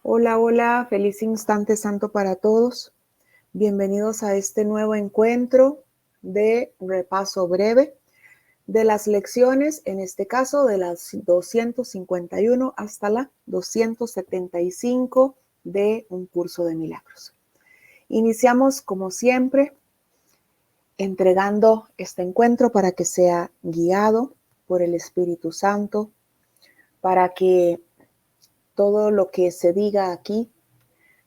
Hola, hola, feliz instante santo para todos. Bienvenidos a este nuevo encuentro de repaso breve de las lecciones, en este caso de las 251 hasta la 275 de un curso de milagros. Iniciamos como siempre entregando este encuentro para que sea guiado por el Espíritu Santo, para que todo lo que se diga aquí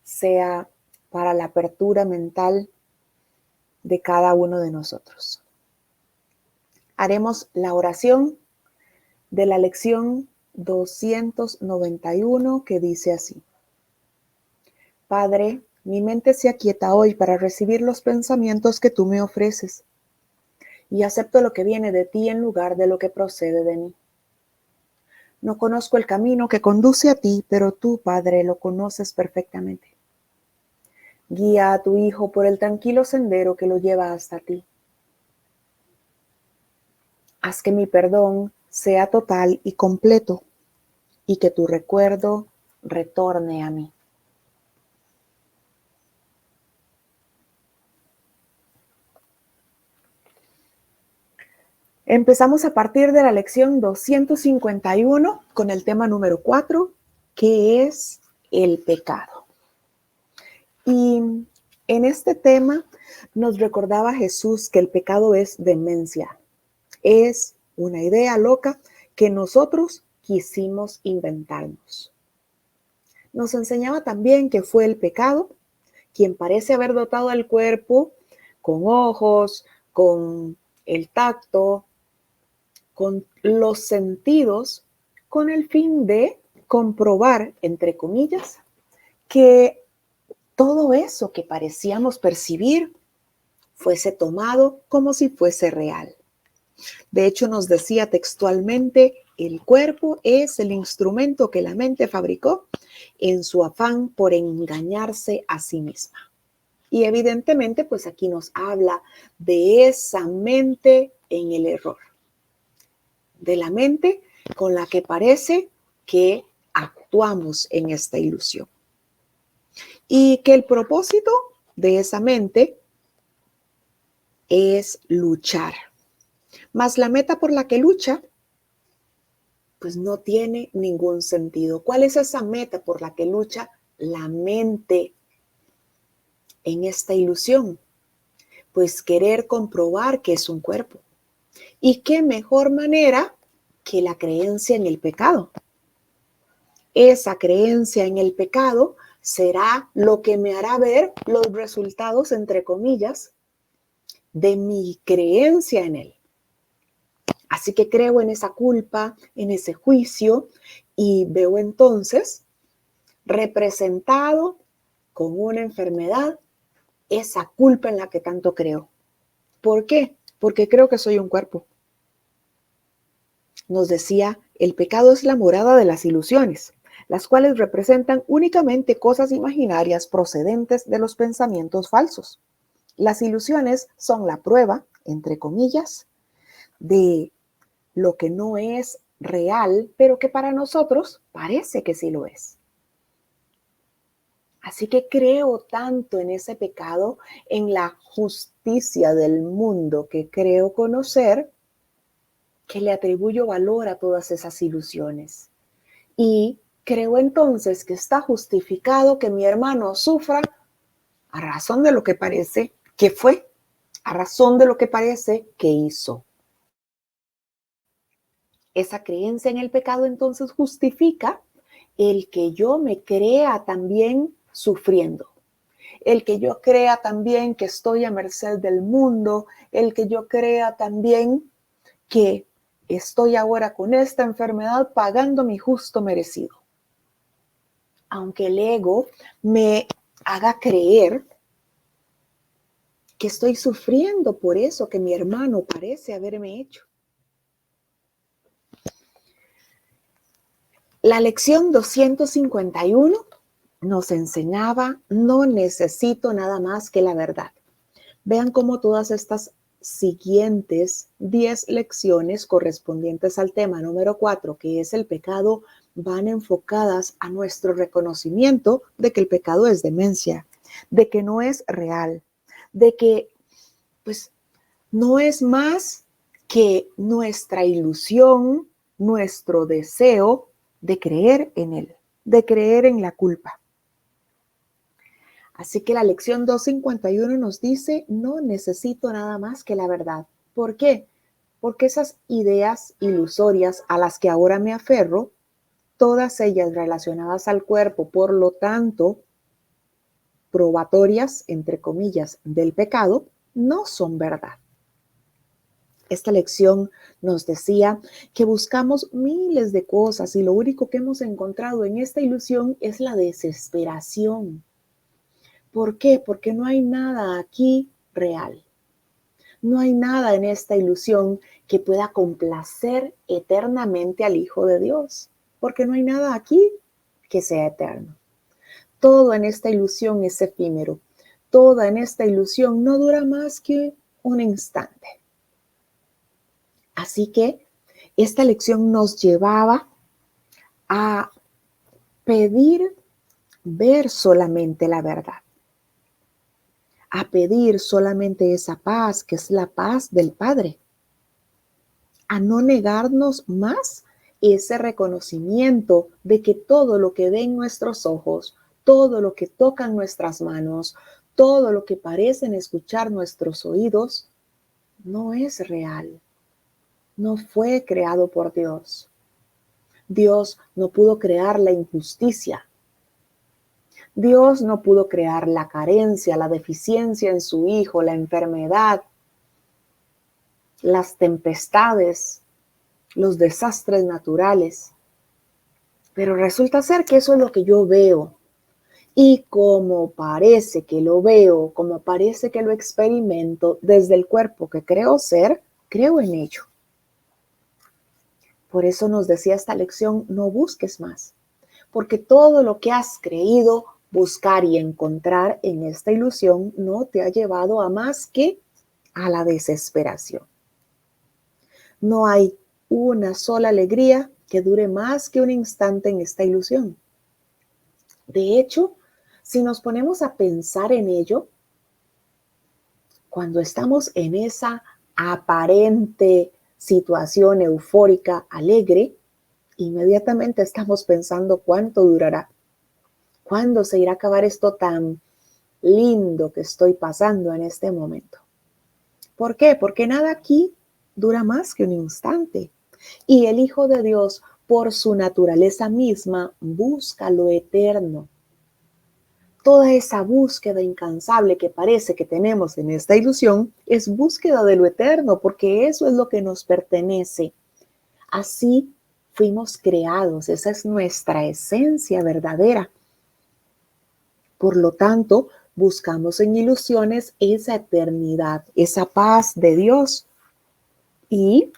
sea para la apertura mental de cada uno de nosotros. Haremos la oración de la lección 291 que dice así: Padre, mi mente se aquieta hoy para recibir los pensamientos que tú me ofreces y acepto lo que viene de ti en lugar de lo que procede de mí. No conozco el camino que conduce a ti, pero tú, Padre, lo conoces perfectamente. Guía a tu Hijo por el tranquilo sendero que lo lleva hasta ti. Haz que mi perdón sea total y completo y que tu recuerdo retorne a mí. Empezamos a partir de la lección 251 con el tema número 4, que es el pecado. Y en este tema nos recordaba Jesús que el pecado es demencia, es una idea loca que nosotros quisimos inventarnos. Nos enseñaba también que fue el pecado quien parece haber dotado al cuerpo con ojos, con el tacto, con los sentidos, con el fin de comprobar, entre comillas, que todo eso que parecíamos percibir fuese tomado como si fuese real. De hecho, nos decía textualmente, el cuerpo es el instrumento que la mente fabricó en su afán por engañarse a sí misma. Y evidentemente, pues aquí nos habla de esa mente en el error, de la mente con la que parece que actuamos en esta ilusión. Y que el propósito de esa mente es luchar. Mas la meta por la que lucha, pues no tiene ningún sentido. ¿Cuál es esa meta por la que lucha la mente en esta ilusión? Pues querer comprobar que es un cuerpo. ¿Y qué mejor manera que la creencia en el pecado? Esa creencia en el pecado será lo que me hará ver los resultados, entre comillas, de mi creencia en él. Así que creo en esa culpa, en ese juicio, y veo entonces representado con una enfermedad esa culpa en la que tanto creo. ¿Por qué? Porque creo que soy un cuerpo. Nos decía, el pecado es la morada de las ilusiones, las cuales representan únicamente cosas imaginarias procedentes de los pensamientos falsos. Las ilusiones son la prueba, entre comillas, de lo que no es real, pero que para nosotros parece que sí lo es. Así que creo tanto en ese pecado, en la justicia del mundo que creo conocer, que le atribuyo valor a todas esas ilusiones. Y creo entonces que está justificado que mi hermano sufra a razón de lo que parece que fue a razón de lo que parece que hizo. Esa creencia en el pecado entonces justifica el que yo me crea también sufriendo, el que yo crea también que estoy a merced del mundo, el que yo crea también que estoy ahora con esta enfermedad pagando mi justo merecido. Aunque el ego me haga creer que estoy sufriendo por eso que mi hermano parece haberme hecho. La lección 251 nos enseñaba: no necesito nada más que la verdad. Vean cómo todas estas siguientes 10 lecciones correspondientes al tema número 4, que es el pecado, van enfocadas a nuestro reconocimiento de que el pecado es demencia, de que no es real, de que pues no es más que nuestra ilusión, nuestro deseo de creer en él, de creer en la culpa. Así que la lección 251 nos dice: no necesito nada más que la verdad. ¿Por qué? Porque esas ideas ilusorias a las que ahora me aferro, todas ellas relacionadas al cuerpo, por lo tanto, probatorias, entre comillas, del pecado, no son verdad. Esta lección nos decía que buscamos miles de cosas y lo único que hemos encontrado en esta ilusión es la desesperación. ¿Por qué? Porque no hay nada aquí real. No hay nada en esta ilusión que pueda complacer eternamente al Hijo de Dios, porque no hay nada aquí que sea eterno. Todo en esta ilusión es efímero. Toda en esta ilusión no dura más que un instante. Así que esta lección nos llevaba a pedir ver solamente la verdad, a pedir solamente esa paz que es la paz del Padre, a no negarnos más ese reconocimiento de que todo lo que ven nuestros ojos, todo lo que tocan nuestras manos, todo lo que parecen escuchar nuestros oídos, no es real, no fue creado por Dios. Dios no pudo crear la injusticia. Dios no pudo crear la carencia, la deficiencia en su Hijo, la enfermedad, las tempestades, los desastres naturales. Pero resulta ser que eso es lo que yo veo. Y como parece que lo veo, como parece que lo experimento desde el cuerpo que creo ser, creo en ello. Por eso nos decía esta lección: no busques más, porque todo lo que has creído buscar y encontrar en esta ilusión no te ha llevado a más que a la desesperación. No hay una sola alegría que dure más que un instante en esta ilusión. De hecho, si nos ponemos a pensar en ello, cuando estamos en esa aparente situación eufórica, alegre, inmediatamente estamos pensando cuánto durará, cuándo se irá a acabar esto tan lindo que estoy pasando en este momento. ¿Por qué? Porque nada aquí dura más que un instante. Y el Hijo de Dios, por su naturaleza misma, busca lo eterno. Toda esa búsqueda incansable que parece que tenemos en esta ilusión es búsqueda de lo eterno, porque eso es lo que nos pertenece. Así fuimos creados, esa es nuestra esencia verdadera. Por lo tanto, buscamos en ilusiones esa eternidad, esa paz de Dios. Y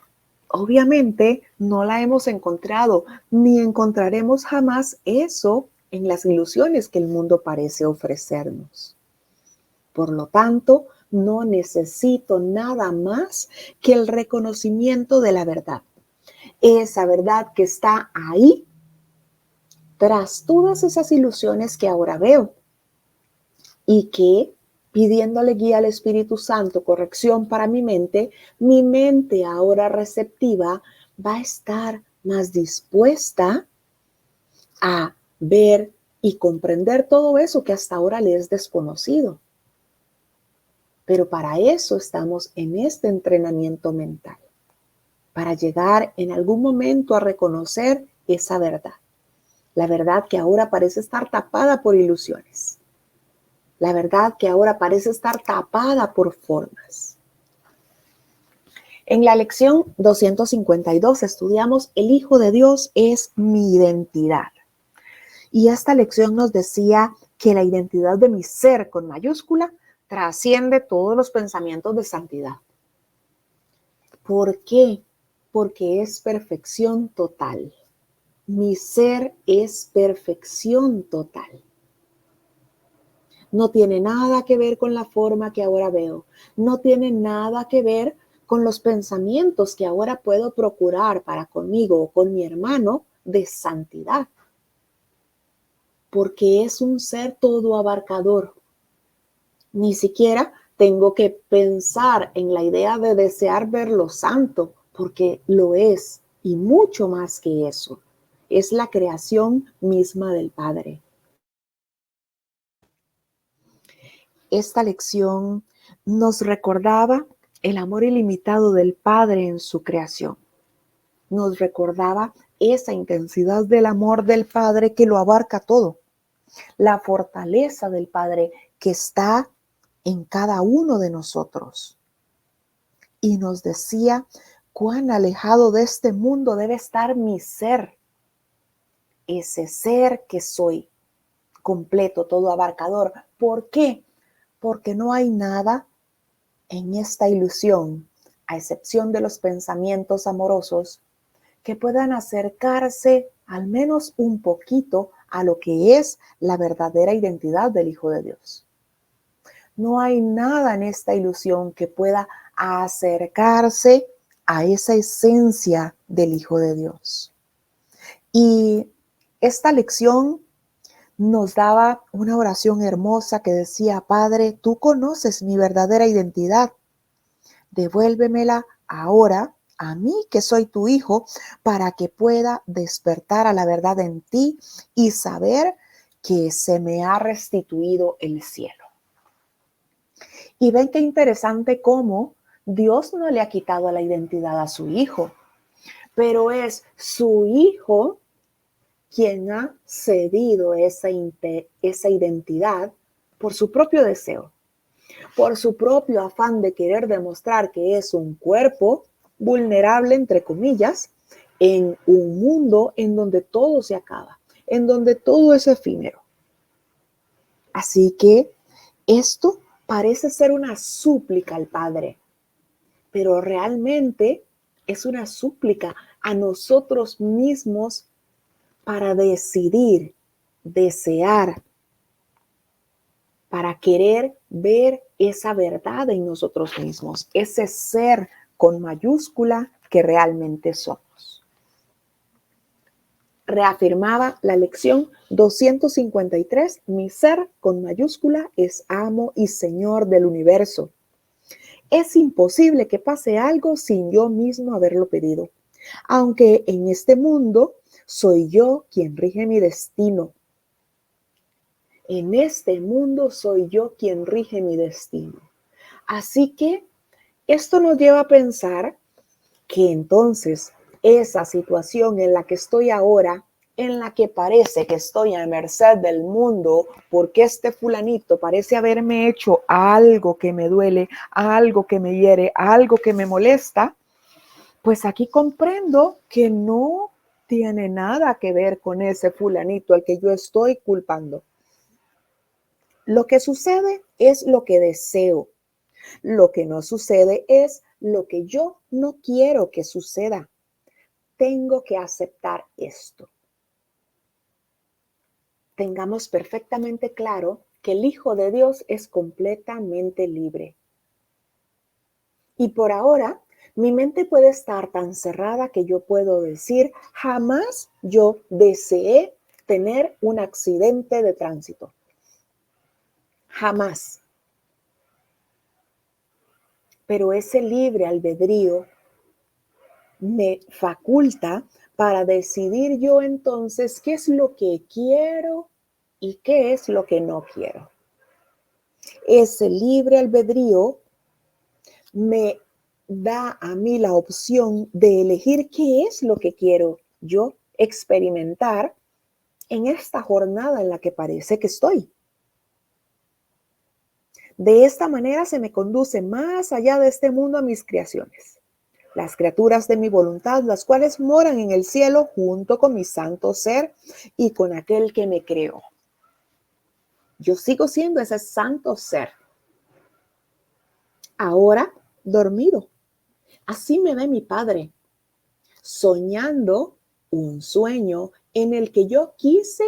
obviamente no la hemos encontrado, ni encontraremos jamás eso en las ilusiones que el mundo parece ofrecernos. Por lo tanto, no necesito nada más que el reconocimiento de la verdad. Esa verdad que está ahí tras todas esas ilusiones que ahora veo y que, pidiéndole guía al Espíritu Santo, corrección para mi mente ahora receptiva va a estar más dispuesta a ver y comprender todo eso que hasta ahora le es desconocido. Pero para eso estamos en este entrenamiento mental, para llegar en algún momento a reconocer esa verdad. La verdad que ahora parece estar tapada por ilusiones. La verdad que ahora parece estar tapada por formas. En la lección 252 estudiamos el Hijo de Dios es mi identidad. Y esta lección nos decía que la identidad de mi ser con mayúscula trasciende todos los pensamientos de santidad. ¿Por qué? Porque es perfección total. Mi ser es perfección total. No tiene nada que ver con la forma que ahora veo. No tiene nada que ver con los pensamientos que ahora puedo procurar para conmigo o con mi hermano de santidad. Porque es un ser todo abarcador. Ni siquiera tengo que pensar en la idea de desear verlo santo, porque lo es, y mucho más que eso. Es la creación misma del Padre. Esta lección nos recordaba el amor ilimitado del Padre en su creación. Nos recordaba esa intensidad del amor del Padre que lo abarca todo. La fortaleza del Padre que está en cada uno de nosotros. Y nos decía cuán alejado de este mundo debe estar mi ser. Ese ser que soy, completo, todo abarcador. ¿Por qué? Porque no hay nada en esta ilusión, a excepción de los pensamientos amorosos, que puedan acercarse al menos un poquito a lo que es la verdadera identidad del Hijo de Dios. No hay nada en esta ilusión que pueda acercarse a esa esencia del Hijo de Dios. Y esta lección nos daba una oración hermosa que decía: Padre, tú conoces mi verdadera identidad. Devuélvemela ahora a mí que soy tu hijo, para que pueda despertar a la verdad en ti y saber que se me ha restituido el cielo. Y ven qué interesante cómo Dios no le ha quitado la identidad a su hijo, pero es su hijo quien ha cedido esa identidad por su propio deseo, por su propio afán de querer demostrar que es un cuerpo vulnerable, entre comillas, en un mundo en donde todo se acaba, en donde todo es efímero. Así que esto parece ser una súplica al Padre, pero realmente es una súplica a nosotros mismos para decidir, desear, para querer ver esa verdad en nosotros mismos, ese ser con mayúscula que realmente somos. Reafirmaba la lección 253, mi ser con mayúscula es amo y señor del universo. Es imposible que pase algo sin yo mismo haberlo pedido, aunque en este mundo soy yo quien rige mi destino. En este mundo soy yo quien rige mi destino. Así que esto nos lleva a pensar que entonces esa situación en la que estoy ahora, en la que parece que estoy a merced del mundo, porque este fulanito parece haberme hecho algo que me duele, algo que me hiere, algo que me molesta, pues aquí comprendo que no tiene nada que ver con ese fulanito al que yo estoy culpando. Lo que sucede es lo que deseo. Lo que no sucede es lo que yo no quiero que suceda. Tengo que aceptar esto. Tengamos perfectamente claro que el Hijo de Dios es completamente libre. Y por ahora, mi mente puede estar tan cerrada que yo puedo decir, jamás yo deseé tener un accidente de tránsito. Jamás. Pero ese libre albedrío me faculta para decidir yo entonces qué es lo que quiero y qué es lo que no quiero. Ese libre albedrío me da a mí la opción de elegir qué es lo que quiero yo experimentar en esta jornada en la que parece que estoy. De esta manera se me conduce más allá de este mundo a mis creaciones, las criaturas de mi voluntad, las cuales moran en el cielo junto con mi santo ser y con aquel que me creó. Yo sigo siendo ese santo ser, ahora dormido. Así me ve mi Padre, soñando un sueño en el que yo quise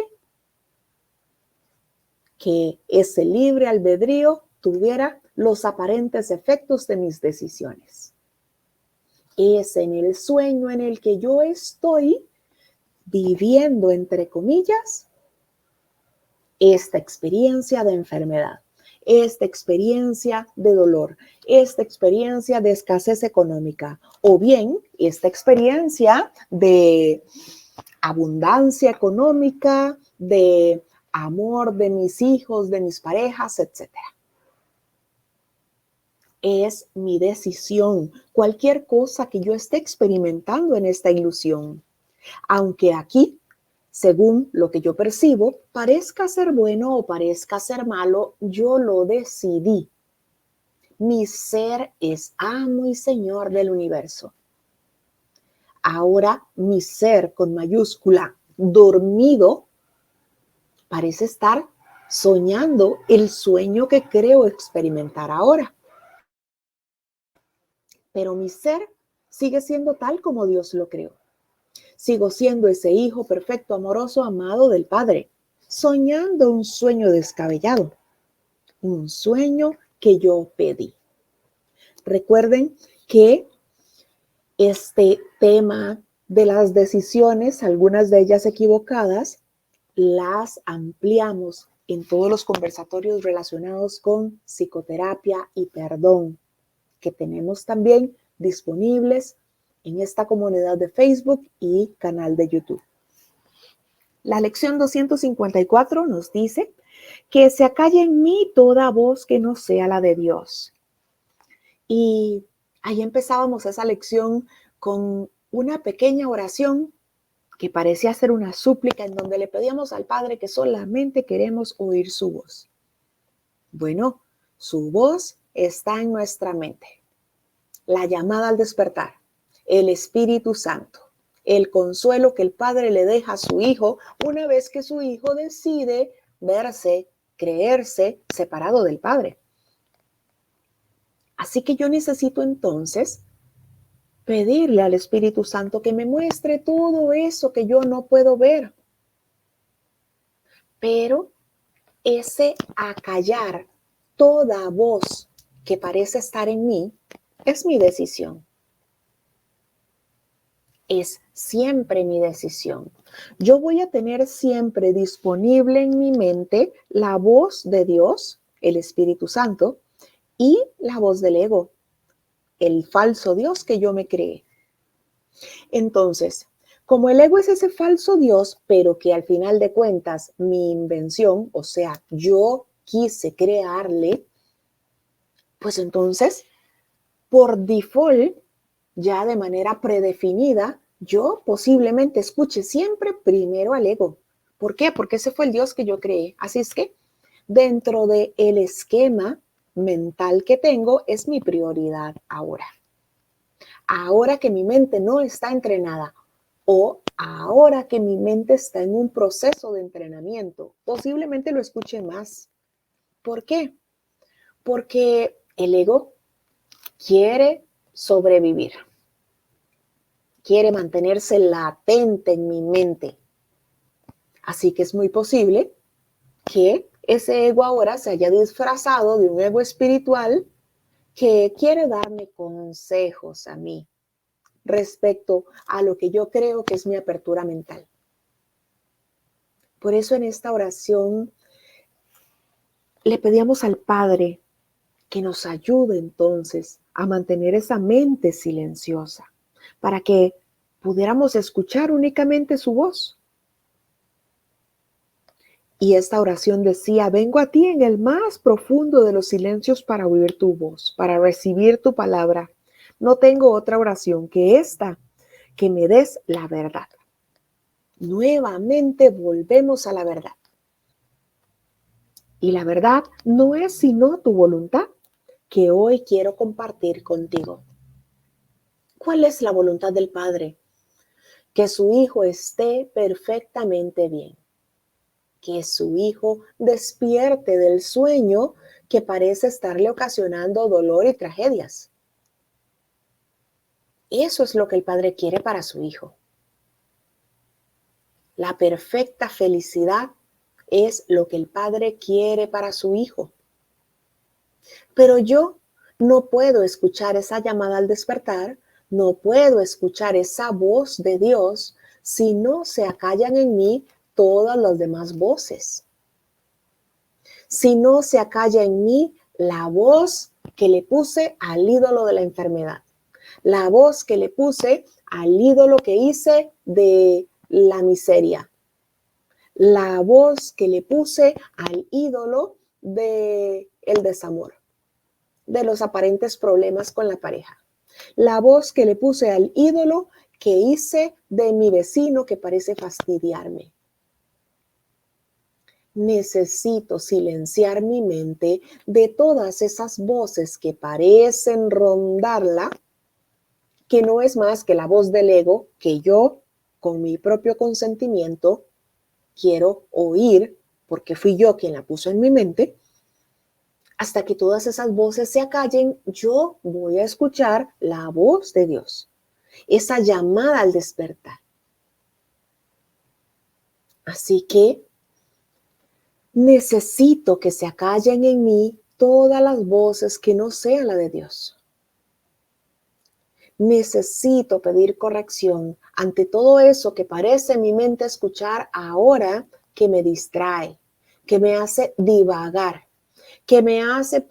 que ese libre albedrío tuviera los aparentes efectos de mis decisiones. Es en el sueño en el que yo estoy viviendo, entre comillas, esta experiencia de enfermedad, esta experiencia de dolor, esta experiencia de escasez económica, o bien esta experiencia de abundancia económica, de amor de mis hijos, de mis parejas, etc. Es mi decisión, cualquier cosa que yo esté experimentando en esta ilusión. Aunque aquí, según lo que yo percibo, parezca ser bueno o parezca ser malo, yo lo decidí. Mi ser es amo y señor del universo. Ahora mi ser con mayúscula, dormido, parece estar soñando el sueño que creo experimentar ahora. Pero mi ser sigue siendo tal como Dios lo creó. Sigo siendo ese hijo perfecto, amoroso, amado del Padre, soñando un sueño descabellado, un sueño que yo pedí. Recuerden que este tema de las decisiones, algunas de ellas equivocadas, las ampliamos en todos los conversatorios relacionados con psicoterapia y perdón, que tenemos también disponibles en esta comunidad de Facebook y canal de YouTube. La lección 254 nos dice que se acalle en mí toda voz que no sea la de Dios. Y ahí empezábamos esa lección con una pequeña oración que parecía ser una súplica en donde le pedíamos al Padre que solamente queremos oír su voz. Bueno, su voz está en nuestra mente. La llamada al despertar, el Espíritu Santo, el consuelo que el Padre le deja a su Hijo una vez que su Hijo decide verse, creerse separado del Padre. Así que yo necesito entonces pedirle al Espíritu Santo que me muestre todo eso que yo no puedo ver. Pero ese acallar toda voz que parece estar en mí es mi decisión. Es siempre mi decisión. Yo voy a tener siempre disponible en mi mente la voz de Dios, el Espíritu Santo, y la voz del ego, el falso Dios que yo me creé. Entonces, como el ego es ese falso Dios, pero que al final de cuentas mi invención, o sea, yo quise crearle, pues entonces, por default, ya de manera predefinida, yo posiblemente escuche siempre primero al ego. ¿Por qué? Porque ese fue el Dios que yo creé. Así es que dentro del esquema mental que tengo es mi prioridad ahora. Ahora que mi mente no está entrenada o ahora que mi mente está en un proceso de entrenamiento, posiblemente lo escuche más. ¿Por qué? Porque el ego quiere sobrevivir. Quiere mantenerse latente en mi mente. Así que es muy posible que ese ego ahora se haya disfrazado de un ego espiritual que quiere darme consejos a mí respecto a lo que yo creo que es mi apertura mental. Por eso en esta oración le pedíamos al Padre que nos ayude entonces a mantener esa mente silenciosa para que pudiéramos escuchar únicamente su voz. Y esta oración decía: vengo a ti en el más profundo de los silencios para oír tu voz, para recibir tu palabra. No tengo otra oración que esta, que me des la verdad. Nuevamente volvemos a la verdad. Y la verdad no es sino tu voluntad, que hoy quiero compartir contigo. ¿Cuál es la voluntad del Padre? Que su Hijo esté perfectamente bien. Que su Hijo despierte del sueño que parece estarle ocasionando dolor y tragedias. Eso es lo que el Padre quiere para su Hijo. La perfecta felicidad es lo que el Padre quiere para su Hijo. Pero yo no puedo escuchar esa llamada al despertar, no puedo escuchar esa voz de Dios si no se acallan en mí todas las demás voces. Si no se acalla en mí la voz que le puse al ídolo de la enfermedad, la voz que le puse al ídolo que hice de la miseria, la voz que le puse al ídolo de el desamor, de los aparentes problemas con la pareja, la voz que le puse al ídolo que hice de mi vecino que parece fastidiarme. Necesito silenciar mi mente de todas esas voces que parecen rondarla, que no es más que la voz del ego que yo, con mi propio consentimiento, quiero oír porque fui yo quien la puso en mi mente. Hasta que todas esas voces se acallen, yo voy a escuchar la voz de Dios, esa llamada al despertar. Así que necesito que se acallen en mí todas las voces que no sean la de Dios. Necesito pedir corrección ante todo eso que parece mi mente escuchar ahora, que me distrae, que me hace divagar, que me hace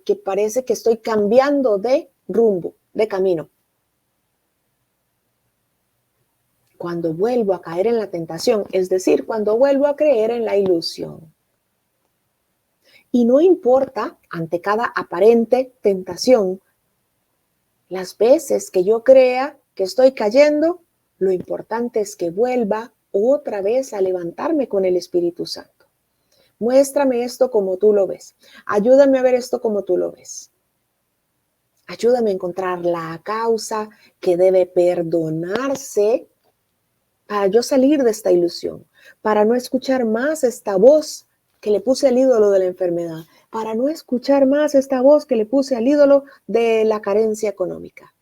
que parece que estoy cambiando de rumbo, de camino. Cuando vuelvo a caer en la tentación, es decir, cuando vuelvo a creer en la ilusión. Y no importa, ante cada aparente tentación, las veces que yo crea que estoy cayendo, lo importante es que vuelva otra vez a levantarme con el Espíritu Santo. Muéstrame esto como tú lo ves. Ayúdame a ver esto como tú lo ves. Ayúdame a encontrar la causa que debe perdonarse para yo salir de esta ilusión, para no escuchar más esta voz que le puse al ídolo de la enfermedad, para no escuchar más esta voz que le puse al ídolo de la carencia económica,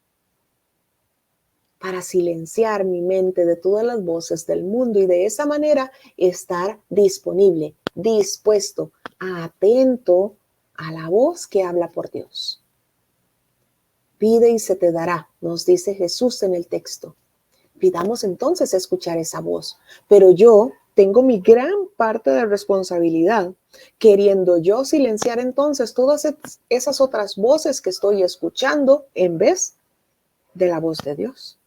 para silenciar mi mente de todas las voces del mundo y de esa manera estar disponible, dispuesto, atento a la voz que habla por Dios. Pide y se te dará, nos dice Jesús en el texto. Pidamos entonces escuchar esa voz. Pero yo tengo mi gran parte de responsabilidad, queriendo yo silenciar entonces todas esas otras voces que estoy escuchando en vez de la voz de Dios.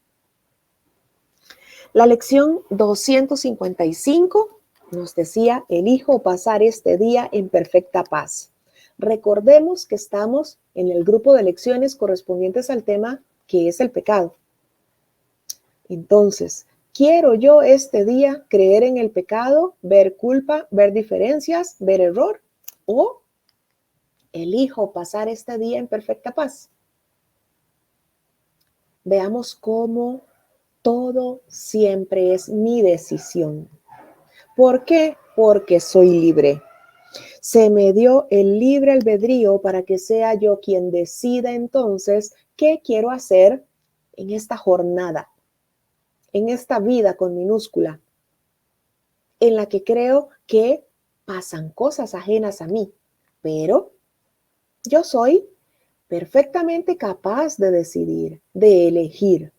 La lección 255 nos decía: elijo pasar este día en perfecta paz. Recordemos que estamos en el grupo de lecciones correspondientes al tema que es el pecado. Entonces, ¿quiero yo este día creer en el pecado, ver culpa, ver diferencias, ver error? ¿O elijo pasar este día en perfecta paz? Veamos cómo todo siempre es mi decisión. ¿Por qué? Porque soy libre. Se me dio el libre albedrío para que sea yo quien decida entonces qué quiero hacer en esta jornada, en esta vida con minúscula, en la que creo que pasan cosas ajenas a mí, pero yo soy perfectamente capaz de decidir, de elegir.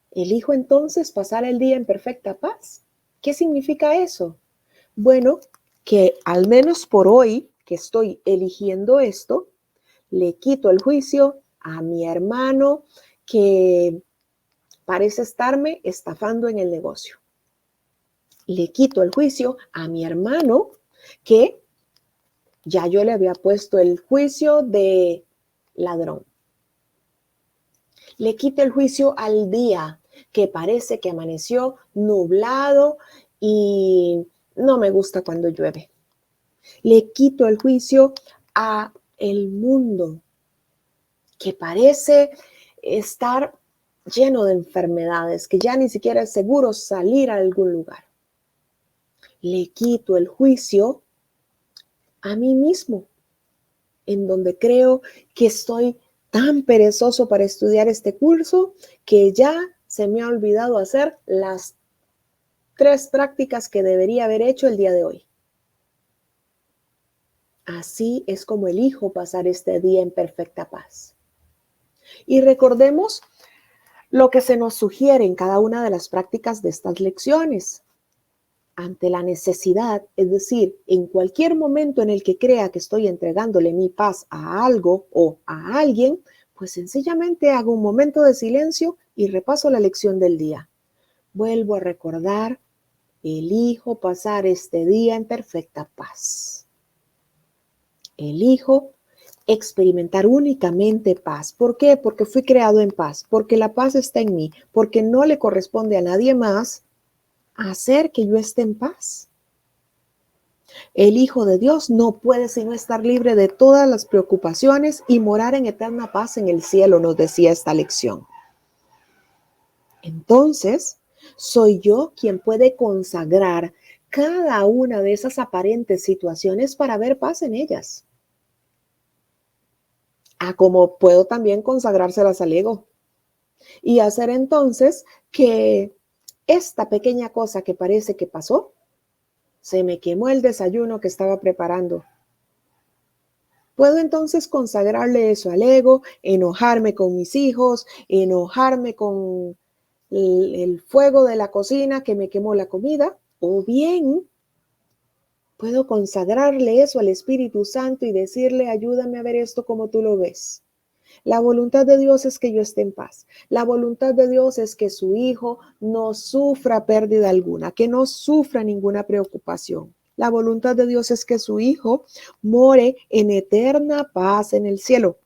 ¿Elijo entonces pasar el día en perfecta paz? ¿Qué significa eso? Bueno, que al menos por hoy que estoy eligiendo esto, le quito el juicio a mi hermano que parece estarme estafando en el negocio. Le quito el juicio a mi hermano, que ya yo le había puesto el juicio de ladrón. Le quito el juicio al día, que parece que amaneció nublado y no me gusta cuando llueve. Le quito el juicio a el mundo, que parece estar lleno de enfermedades, que ya ni siquiera es seguro salir a algún lugar. Le quito el juicio a mí mismo, en donde creo que estoy tan perezoso para estudiar este curso que ya se me ha olvidado hacer las 3 prácticas que debería haber hecho el día de hoy. Así es como elijo pasar este día en perfecta paz. Y recordemos lo que se nos sugiere en cada una de las prácticas de estas lecciones. Ante la necesidad, es decir, en cualquier momento en el que crea que estoy entregándole mi paz a algo o a alguien, pues sencillamente hago un momento de silencio y repaso la lección del día. Vuelvo a recordar, elijo pasar este día en perfecta paz. Elijo experimentar únicamente paz. ¿Por qué? Porque fui creado en paz, porque la paz está en mí, porque no le corresponde a nadie más hacer que yo esté en paz. El Hijo de Dios no puede sino estar libre de todas las preocupaciones y morar en eterna paz en el cielo, nos decía esta lección. Entonces, soy yo quien puede consagrar cada una de esas aparentes situaciones para ver paz en ellas. Como puedo también consagrárselas al ego y hacer entonces que esta pequeña cosa que parece que pasó, se me quemó el desayuno que estaba preparando. Puedo entonces consagrarle eso al ego, enojarme con mis hijos, enojarme con el fuego de la cocina que me quemó la comida, o bien puedo consagrarle eso al Espíritu Santo y decirle, ayúdame a ver esto como tú lo ves. La voluntad de Dios es que yo esté en paz. La voluntad de Dios es que su hijo no sufra pérdida alguna, que no sufra ninguna preocupación. La voluntad de Dios es que su hijo more en eterna paz en el cielo.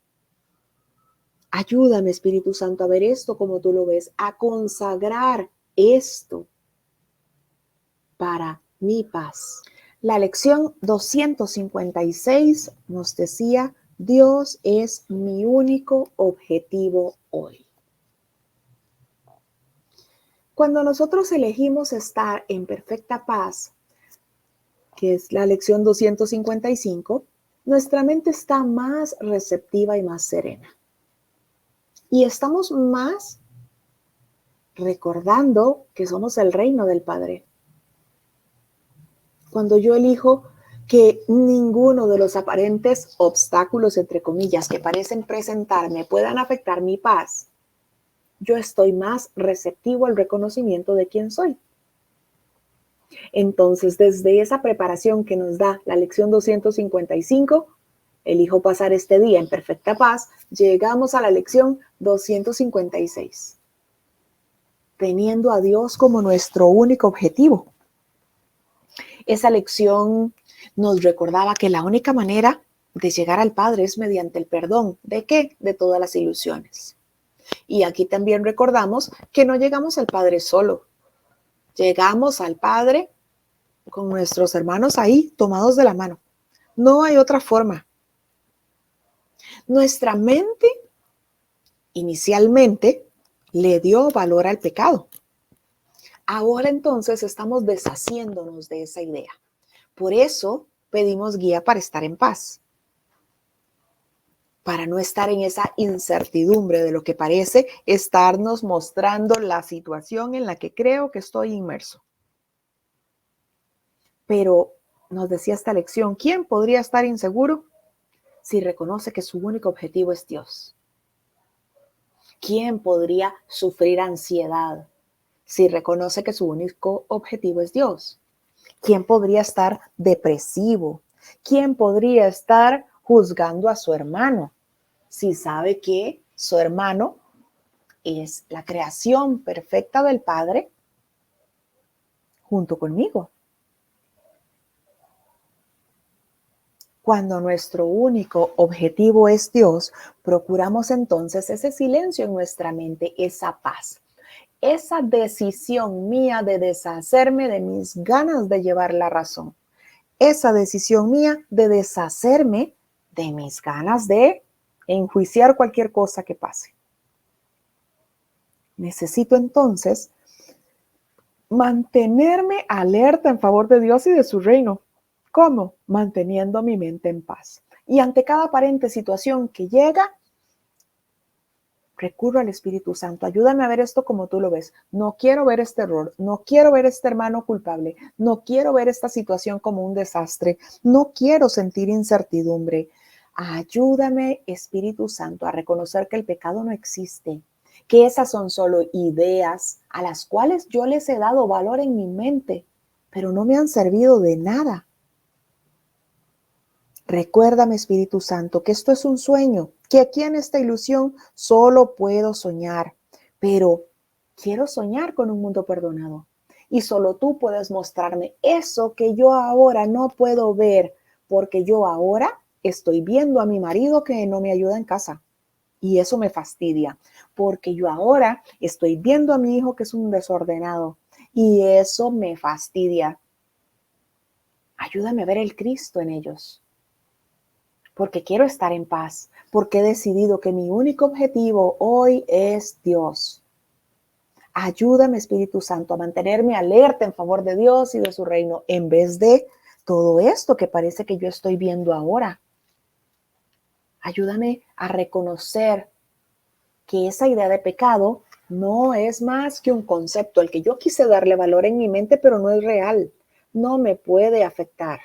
Ayúdame, Espíritu Santo, a ver esto como tú lo ves, a consagrar esto para mi paz. La lección 256 nos decía, Dios es mi único objetivo hoy. Cuando nosotros elegimos estar en perfecta paz, que es la lección 255, nuestra mente está más receptiva y más serena. Y estamos más recordando que somos el reino del Padre. Cuando yo elijo que ninguno de los aparentes obstáculos, entre comillas, que parecen presentarme puedan afectar mi paz, yo estoy más receptivo al reconocimiento de quién soy. Entonces, desde esa preparación que nos da la lección 255, elijo pasar este día en perfecta paz, llegamos a la lección 256, teniendo a Dios como nuestro único objetivo. Esa lección nos recordaba que la única manera de llegar al Padre es mediante el perdón. ¿De qué? De todas las ilusiones. Y aquí también recordamos que no llegamos al Padre solo. Llegamos al Padre con nuestros hermanos ahí, tomados de la mano. No hay otra forma. Nuestra mente inicialmente le dio valor al pecado. Ahora entonces estamos deshaciéndonos de esa idea. Por eso pedimos guía para estar en paz. Para no estar en esa incertidumbre de lo que parece estarnos mostrando la situación en la que creo que estoy inmerso. Pero nos decía esta lección, ¿quién podría estar inseguro si reconoce que su único objetivo es Dios? ¿Quién podría sufrir ansiedad si reconoce que su único objetivo es Dios? ¿Quién podría estar depresivo? ¿Quién podría estar juzgando a su hermano si sabe que su hermano es la creación perfecta del Padre, junto conmigo. Cuando nuestro único objetivo es Dios, procuramos entonces ese silencio en nuestra mente, esa paz, esa decisión mía de deshacerme de mis ganas de llevar la razón, esa decisión mía de deshacerme de mis ganas de enjuiciar cualquier cosa que pase. Necesito entonces mantenerme alerta en favor de Dios y de su reino. ¿Cómo? Manteniendo mi mente en paz. Y ante cada aparente situación que llega, recurro al Espíritu Santo. Ayúdame a ver esto como tú lo ves. No quiero ver este error. No quiero ver este hermano culpable. No quiero ver esta situación como un desastre. No quiero sentir incertidumbre. Ayúdame, Espíritu Santo, a reconocer que el pecado no existe, que esas son solo ideas a las cuales yo les he dado valor en mi mente, pero no me han servido de nada. Recuérdame, Espíritu Santo, que esto es un sueño, que aquí en esta ilusión solo puedo soñar, pero quiero soñar con un mundo perdonado. Y solo tú puedes mostrarme eso que yo ahora no puedo ver, porque yo ahora estoy viendo a mi marido que no me ayuda en casa. Y eso me fastidia, porque yo ahora estoy viendo a mi hijo que es un desordenado. Y eso me fastidia. Ayúdame a ver el Cristo en ellos, porque quiero estar en paz, porque he decidido que mi único objetivo hoy es Dios. Ayúdame, Espíritu Santo, a mantenerme alerta en favor de Dios y de su reino, en vez de todo esto que parece que yo estoy viendo ahora. Ayúdame a reconocer que esa idea de pecado no es más que un concepto al que yo quise darle valor en mi mente, pero no es real. No me puede afectar.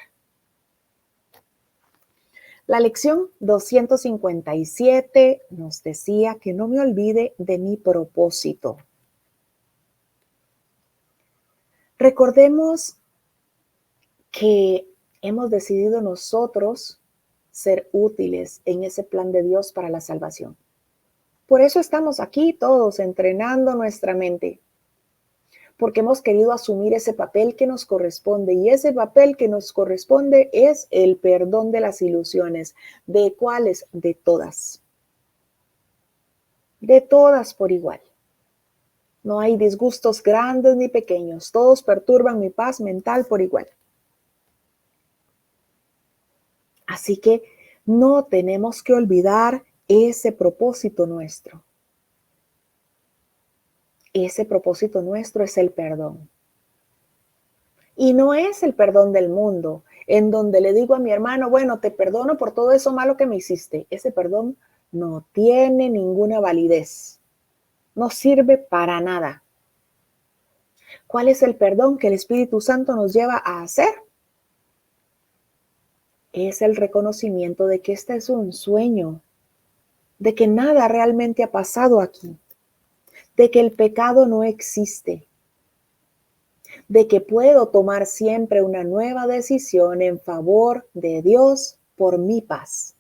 La lección 257 nos decía que no me olvide de mi propósito. Recordemos que hemos decidido nosotros ser útiles en ese plan de Dios para la salvación. Por eso estamos aquí todos entrenando nuestra mente, porque hemos querido asumir ese papel que nos corresponde, y ese papel que nos corresponde es el perdón de las ilusiones. ¿De cuáles? De todas. De todas por igual. No hay disgustos grandes ni pequeños, todos perturban mi paz mental por igual. Así que no tenemos que olvidar ese propósito nuestro. Ese propósito nuestro es el perdón. Y no es el perdón del mundo, en donde le digo a mi hermano, bueno, te perdono por todo eso malo que me hiciste. Ese perdón no tiene ninguna validez. No sirve para nada. ¿Cuál es el perdón que el Espíritu Santo nos lleva a hacer? Es el reconocimiento de que este es un sueño, de que nada realmente ha pasado aquí, de que el pecado no existe, de que puedo tomar siempre una nueva decisión en favor de Dios por mi paz.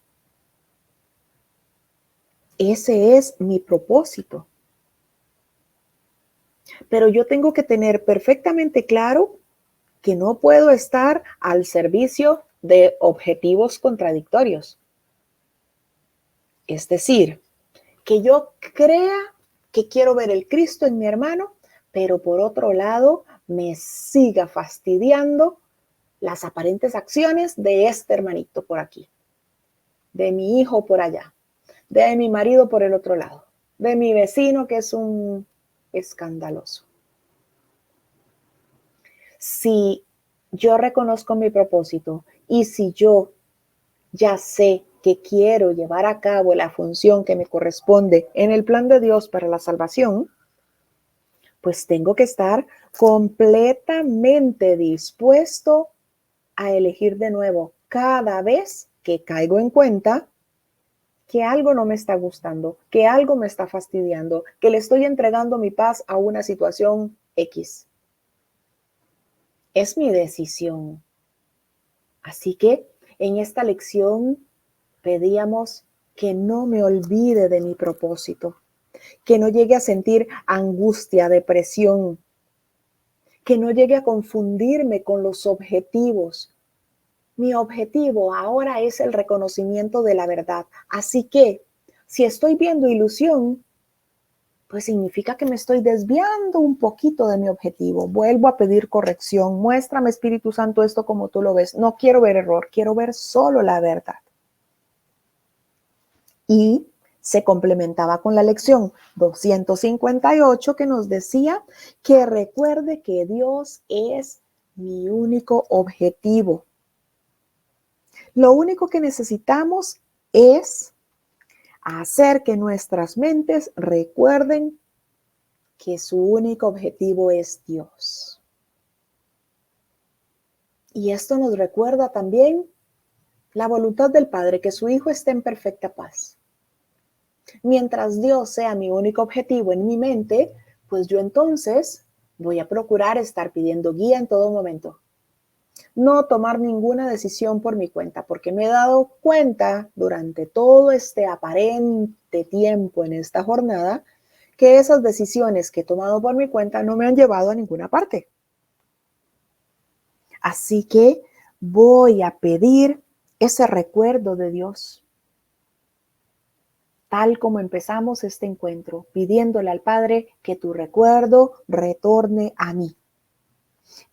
Ese es mi propósito. Pero yo tengo que tener perfectamente claro que no puedo estar al servicio de objetivos contradictorios. Es decir, que yo crea que quiero ver el Cristo en mi hermano, pero por otro lado me siga fastidiando las aparentes acciones de este hermanito por aquí, de mi hijo por allá, de mi marido por el otro lado, de mi vecino que es un escandaloso. Si yo reconozco mi propósito y si yo ya sé que quiero llevar a cabo la función que me corresponde en el plan de Dios para la salvación, pues tengo que estar completamente dispuesto a elegir de nuevo cada vez que caigo en cuenta que algo no me está gustando, que algo me está fastidiando, que le estoy entregando mi paz a una situación X. Es mi decisión. Así que en esta lección pedíamos que no me olvide de mi propósito, que no llegue a sentir angustia, depresión, que no llegue a confundirme con los objetivos. Mi objetivo ahora es el reconocimiento de la verdad. Así que, si estoy viendo ilusión, pues significa que me estoy desviando un poquito de mi objetivo. Vuelvo a pedir corrección. Muéstrame, Espíritu Santo, esto como tú lo ves. No quiero ver error, quiero ver solo la verdad. Y se complementaba con la lección 258 que nos decía que recuerde que Dios es mi único objetivo. Lo único que necesitamos es hacer que nuestras mentes recuerden que su único objetivo es Dios. Y esto nos recuerda también la voluntad del Padre, que su Hijo esté en perfecta paz. Mientras Dios sea mi único objetivo en mi mente, pues yo entonces voy a procurar estar pidiendo guía en todo momento. No tomar ninguna decisión por mi cuenta, porque me he dado cuenta durante todo este aparente tiempo en esta jornada que esas decisiones que he tomado por mi cuenta no me han llevado a ninguna parte. Así que voy a pedir ese recuerdo de Dios, tal como empezamos este encuentro, pidiéndole al Padre que tu recuerdo retorne a mí.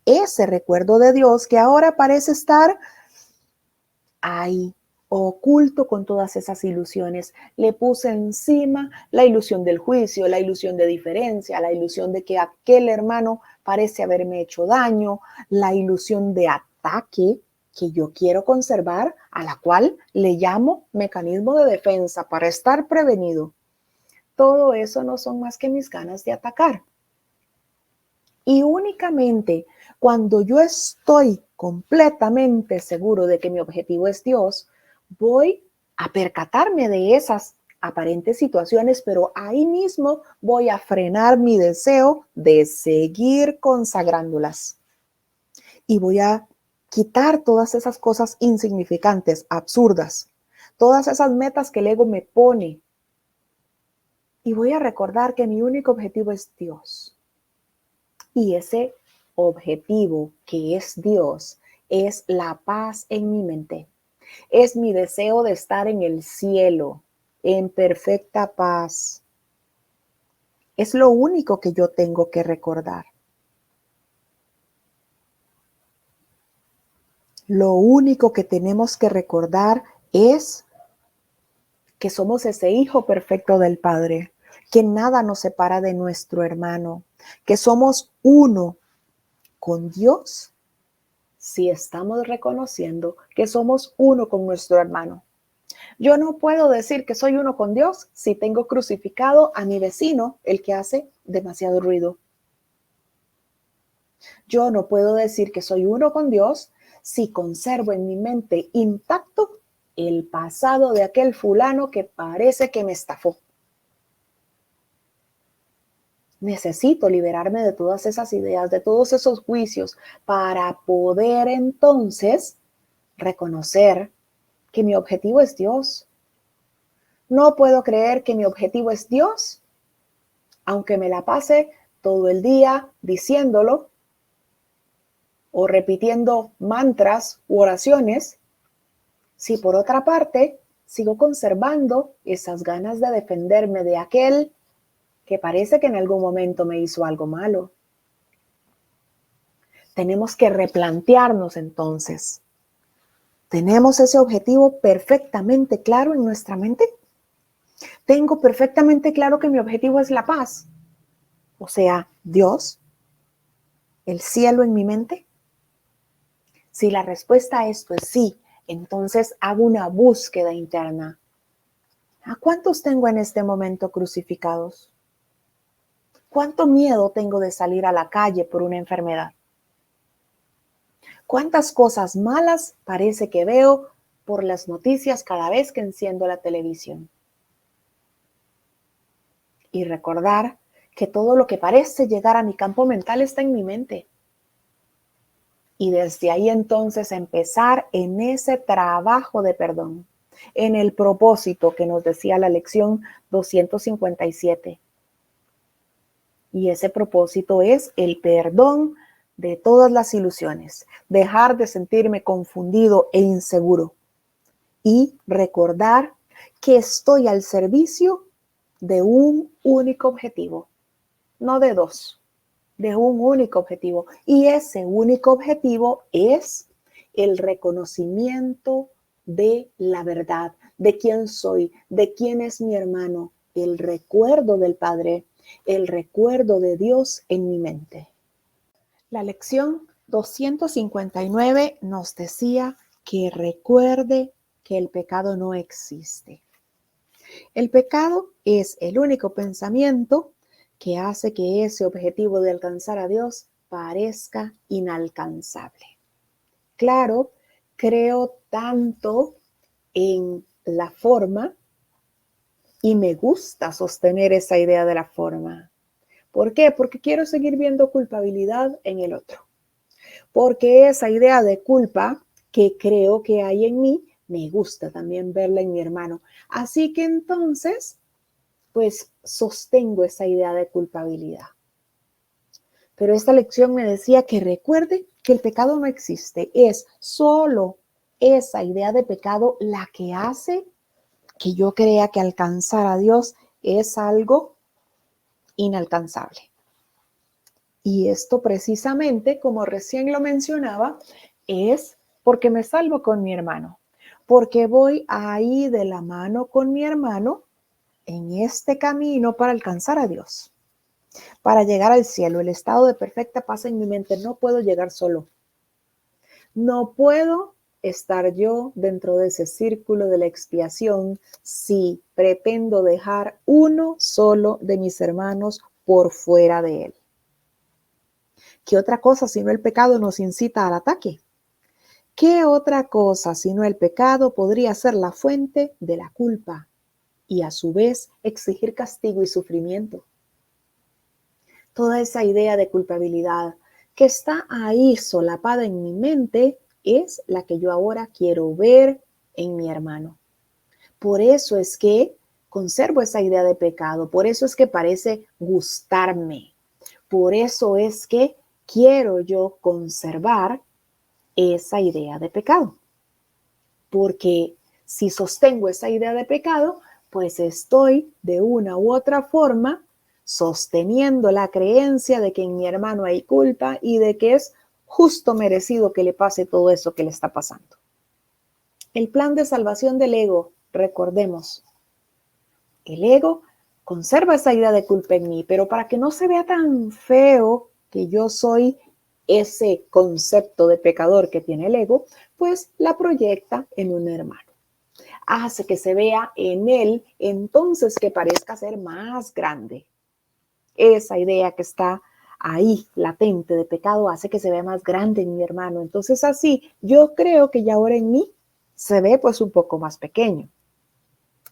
Ese recuerdo de Dios que ahora parece estar ahí, oculto con todas esas ilusiones. Le puse encima la ilusión del juicio, la ilusión de diferencia, la ilusión de que aquel hermano parece haberme hecho daño, la ilusión de ataque que yo quiero conservar, a la cual le llamo mecanismo de defensa para estar prevenido. Todo eso no son más que mis ganas de atacar. Y únicamente cuando yo estoy completamente seguro de que mi objetivo es Dios, voy a percatarme de esas aparentes situaciones, pero ahí mismo voy a frenar mi deseo de seguir consagrándolas. Y voy a quitar todas esas cosas insignificantes, absurdas, todas esas metas que el ego me pone. Y voy a recordar que mi único objetivo es Dios. Y ese objetivo que es Dios es la paz en mi mente. Es mi deseo de estar en el cielo, en perfecta paz. Es lo único que yo tengo que recordar. Lo único que tenemos que recordar es que somos ese hijo perfecto del Padre, que nada nos separa de nuestro hermano, que somos uno con Dios si estamos reconociendo que somos uno con nuestro hermano. Yo no puedo decir que soy uno con Dios si tengo crucificado a mi vecino, el que hace demasiado ruido. Yo no puedo decir que soy uno con Dios si conservo en mi mente intacto el pasado de aquel fulano que parece que me estafó. Necesito liberarme de todas esas ideas, de todos esos juicios, para poder entonces reconocer que mi objetivo es Dios. No puedo creer que mi objetivo es Dios, aunque me la pase todo el día diciéndolo o repitiendo mantras u oraciones, si por otra parte sigo conservando esas ganas de defenderme de aquel que parece que en algún momento me hizo algo malo. Tenemos que replantearnos entonces. ¿Tenemos ese objetivo perfectamente claro en nuestra mente? ¿Tengo perfectamente claro que mi objetivo es la paz? O sea, Dios, el cielo en mi mente. Si la respuesta a esto es sí, entonces hago una búsqueda interna. ¿A cuántos tengo en este momento crucificados? ¿Cuánto miedo tengo de salir a la calle por una enfermedad? ¿Cuántas cosas malas parece que veo por las noticias cada vez que enciendo la televisión? Y recordar que todo lo que parece llegar a mi campo mental está en mi mente. Y desde ahí entonces empezar en ese trabajo de perdón, en el propósito que nos decía la lección 257. Y ese propósito es el perdón de todas las ilusiones, dejar de sentirme confundido e inseguro y recordar que estoy al servicio de un único objetivo, no de dos, de un único objetivo. Y ese único objetivo es el reconocimiento de la verdad, de quién soy, de quién es mi hermano, el recuerdo del Padre, el recuerdo de Dios en mi mente. La lección 259 nos decía que recuerde que el pecado no existe. El pecado es el único pensamiento que hace que ese objetivo de alcanzar a Dios parezca inalcanzable. Claro, creo tanto en la forma y me gusta sostener esa idea de la forma. ¿Por qué? Porque quiero seguir viendo culpabilidad en el otro. Porque esa idea de culpa que creo que hay en mí, me gusta también verla en mi hermano. Así que entonces, pues sostengo esa idea de culpabilidad. Pero esta lección me decía que recuerde que el pecado no existe. Es solo esa idea de pecado la que hace que yo crea que alcanzar a Dios es algo inalcanzable. Y esto precisamente, como recién lo mencionaba, es porque me salvo con mi hermano, porque voy ahí de la mano con mi hermano en este camino para alcanzar a Dios, para llegar al cielo, el estado de perfecta paz en mi mente. No puedo llegar solo. No puedo estar yo dentro de ese círculo de la expiación si pretendo dejar uno solo de mis hermanos por fuera de él. ¿Qué otra cosa sino el pecado nos incita al ataque? ¿Qué otra cosa sino el pecado podría ser la fuente de la culpa y a su vez exigir castigo y sufrimiento? Toda esa idea de culpabilidad que está ahí solapada en mi mente es la que yo ahora quiero ver en mi hermano. Por eso es que conservo esa idea de pecado, por eso es que parece gustarme, por eso es que quiero yo conservar esa idea de pecado. Porque si sostengo esa idea de pecado, pues estoy de una u otra forma sosteniendo la creencia de que en mi hermano hay culpa y de que es justo merecido que le pase todo eso que le está pasando. El plan de salvación del ego, recordemos, el ego conserva esa idea de culpa en mí, pero para que no se vea tan feo que yo soy ese concepto de pecador que tiene el ego, pues la proyecta en un hermano. Hace que se vea en él, entonces que parezca ser más grande. Esa idea que está ahí, latente de pecado, hace que se vea más grande en mi hermano. Entonces así, yo creo que ya ahora en mí se ve pues un poco más pequeño.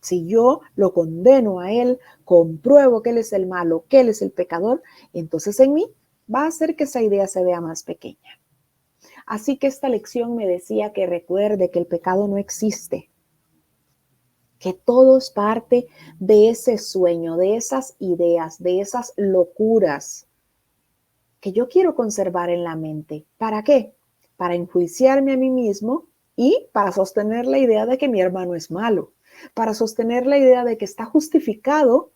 Si yo lo condeno a él, compruebo que él es el malo, que él es el pecador, entonces en mí va a hacer que esa idea se vea más pequeña. Así que esta lección me decía que recuerde que el pecado no existe, que todo es parte de ese sueño, de esas ideas, de esas locuras que yo quiero conservar en la mente. ¿Para qué? Para enjuiciarme a mí mismo y para sostener la idea de que mi hermano es malo, para sostener la idea de que está justificado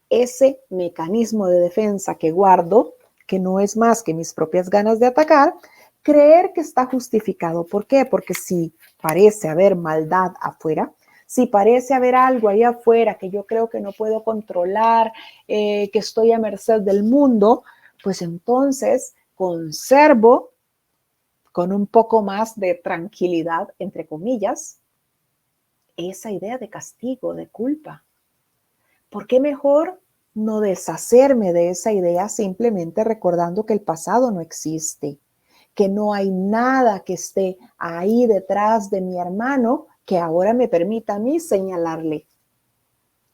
ese mecanismo de defensa que guardo, que no es más que mis propias ganas de atacar, creer que está justificado. ¿Por qué? Porque si parece haber maldad afuera, si parece haber algo ahí afuera que yo creo que no puedo controlar, que estoy a merced del mundo, pues entonces conservo con un poco más de tranquilidad, entre comillas, esa idea de castigo, de culpa. ¿Por qué mejor no deshacerme de esa idea simplemente recordando que el pasado no existe, que no hay nada que esté ahí detrás de mi hermano que ahora me permita a mí señalarle?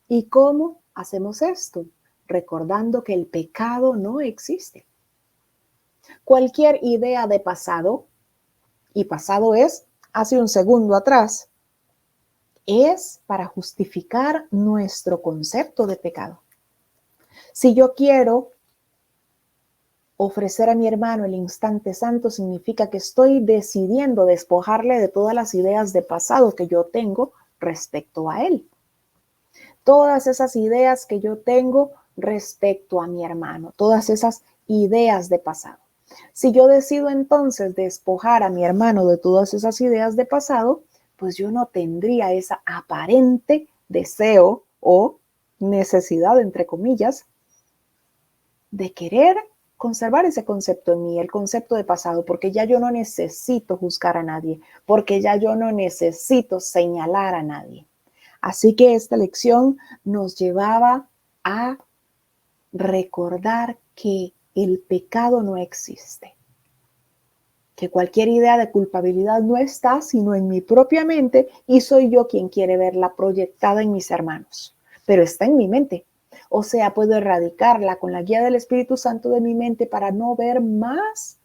¿Y cómo hacemos esto? Recordando que el pecado no existe. Cualquier idea de pasado, y pasado es hace un segundo atrás, es para justificar nuestro concepto de pecado. Si yo quiero ofrecer a mi hermano el instante santo significa que estoy decidiendo despojarle de todas las ideas de pasado que yo tengo respecto a él. Todas esas ideas que yo tengo respecto a mi hermano, todas esas ideas de pasado. Si yo decido entonces despojar a mi hermano de todas esas ideas de pasado, pues yo no tendría esa aparente deseo o necesidad, entre comillas, de querer conservar ese concepto en mí, el concepto de pasado, porque ya yo no necesito juzgar a nadie, porque ya yo no necesito señalar a nadie. Así que esta lección nos llevaba a recordar que el pecado no existe, que cualquier idea de culpabilidad no está sino en mi propia mente y soy yo quien quiere verla proyectada en mis hermanos, pero está en mi mente. O sea, puedo erradicarla con la guía del Espíritu Santo de mi mente para no ver más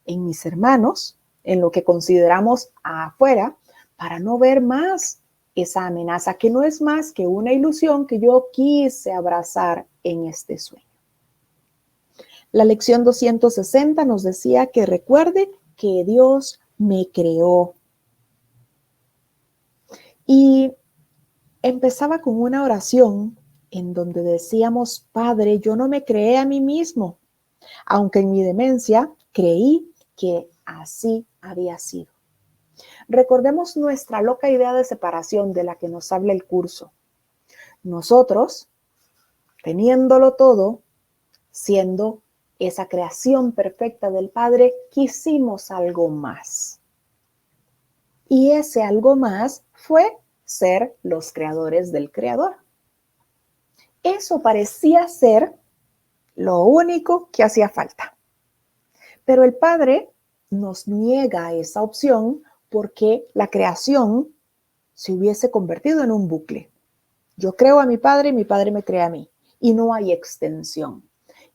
en mis hermanos, en lo que consideramos afuera, para no ver más esa amenaza que no es más que una ilusión que yo quise abrazar en este sueño. La lección 260 nos decía que recuerde que Dios me creó. Y empezaba con una oración en donde decíamos, Padre, yo no me creé a mí mismo, aunque en mi demencia creí que así había sido. Recordemos nuestra loca idea de separación de la que nos habla el curso. Nosotros, teniéndolo todo, siendo esa creación perfecta del Padre, quisimos algo más. Y ese algo más fue ser los creadores del Creador. Eso parecía ser lo único que hacía falta. Pero el Padre nos niega esa opción porque la creación se hubiese convertido en un bucle. Yo creo a mi Padre y mi Padre me crea a mí. Y no hay extensión.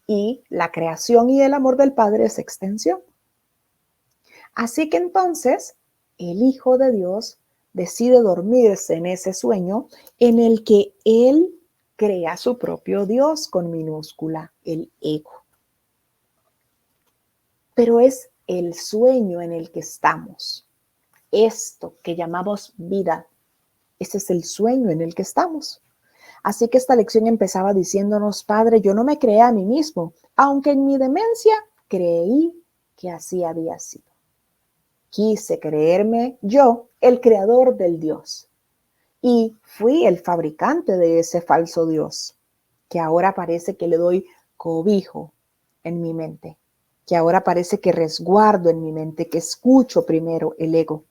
Y la creación y el amor del Padre es extensión. Así que entonces el Hijo de Dios decide dormirse en ese sueño en el que Él crea su propio Dios con minúscula, el ego. Pero es el sueño en el que estamos. Esto que llamamos vida, ese es el sueño en el que estamos. Así que esta lección empezaba diciéndonos, Padre, yo no me creé a mí mismo, aunque en mi demencia creí que así había sido. Quise creerme yo el creador del Dios y fui el fabricante de ese falso Dios, que ahora parece que le doy cobijo en mi mente, que ahora parece que resguardo en mi mente, que escucho primero el ego.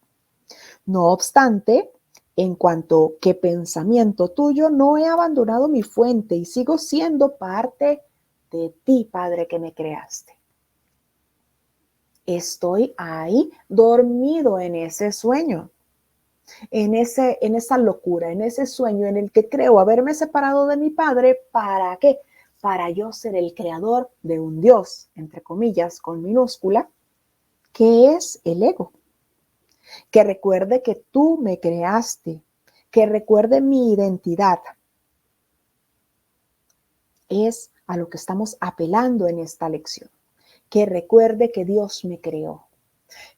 No obstante, en cuanto que pensamiento tuyo, no he abandonado mi fuente y sigo siendo parte de ti, Padre, que me creaste. Estoy ahí dormido en ese sueño, en esa locura, en ese sueño en el que creo haberme separado de mi Padre. ¿Para qué? Para yo ser el creador de un Dios, entre comillas, con minúscula, que es el ego. Que recuerde que tú me creaste, que recuerde mi identidad. Es a lo que estamos apelando en esta lección. Que recuerde que Dios me creó.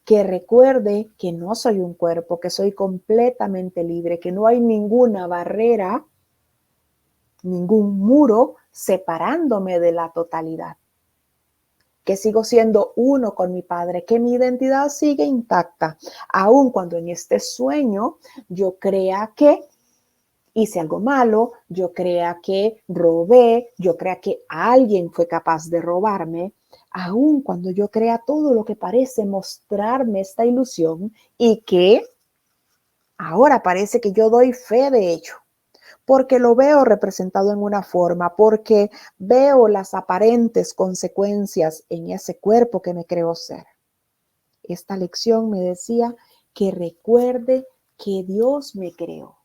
Que recuerde que no soy un cuerpo, que soy completamente libre, que no hay ninguna barrera, ningún muro separándome de la totalidad. Que sigo siendo uno con mi Padre, que mi identidad sigue intacta, aun cuando en este sueño yo crea que hice algo malo, yo crea que robé, yo crea que alguien fue capaz de robarme, aun cuando yo crea todo lo que parece mostrarme esta ilusión y que ahora parece que yo doy fe de ello, porque lo veo representado en una forma, porque veo las aparentes consecuencias en ese cuerpo que me creo ser. Esta lección me decía que recuerde que Dios me creó.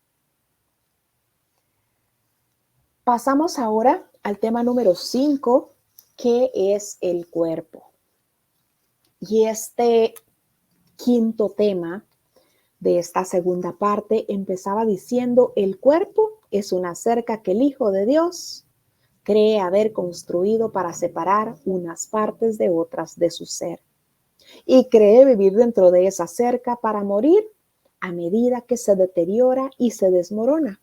Pasamos ahora al tema número 5, que es el cuerpo. Y este quinto tema de esta segunda parte empezaba diciendo, el cuerpo es una cerca que el Hijo de Dios cree haber construido para separar unas partes de otras de su ser y cree vivir dentro de esa cerca para morir a medida que se deteriora y se desmorona,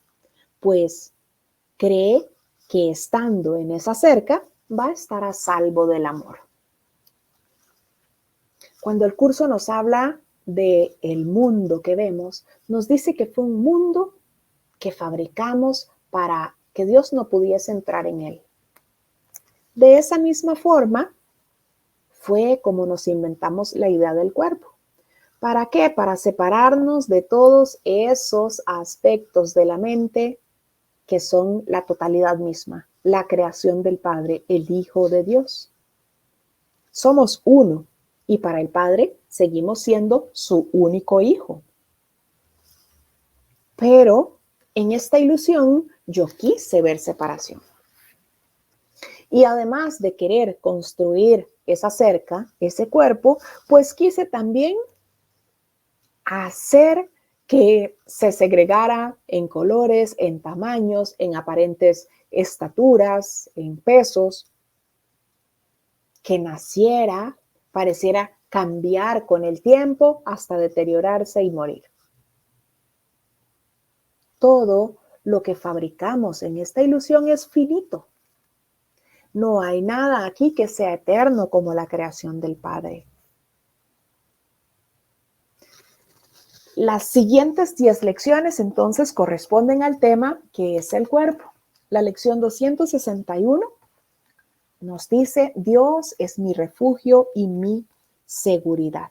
pues cree que estando en esa cerca va a estar a salvo del amor. Cuando el curso nos habla de el mundo que vemos, nos dice que fue un mundo que fabricamos para que Dios no pudiese entrar en él. De esa misma forma fue como nos inventamos la idea del cuerpo. ¿Para qué? Para separarnos de todos esos aspectos de la mente que son la totalidad misma, la creación del Padre, el Hijo de Dios. Somos uno y para el Padre seguimos siendo su único hijo. Pero en esta ilusión yo quise ver separación. Y además de querer construir esa cerca, ese cuerpo, pues quise también hacer que se segregara en colores, en tamaños, en aparentes estaturas, en pesos, que naciera, pareciera cambiar con el tiempo hasta deteriorarse y morir. Todo lo que fabricamos en esta ilusión es finito. No hay nada aquí que sea eterno como la creación del Padre. Las siguientes 10 lecciones entonces corresponden al tema que es el cuerpo. La lección 261 nos dice: Dios es mi refugio y mi seguridad.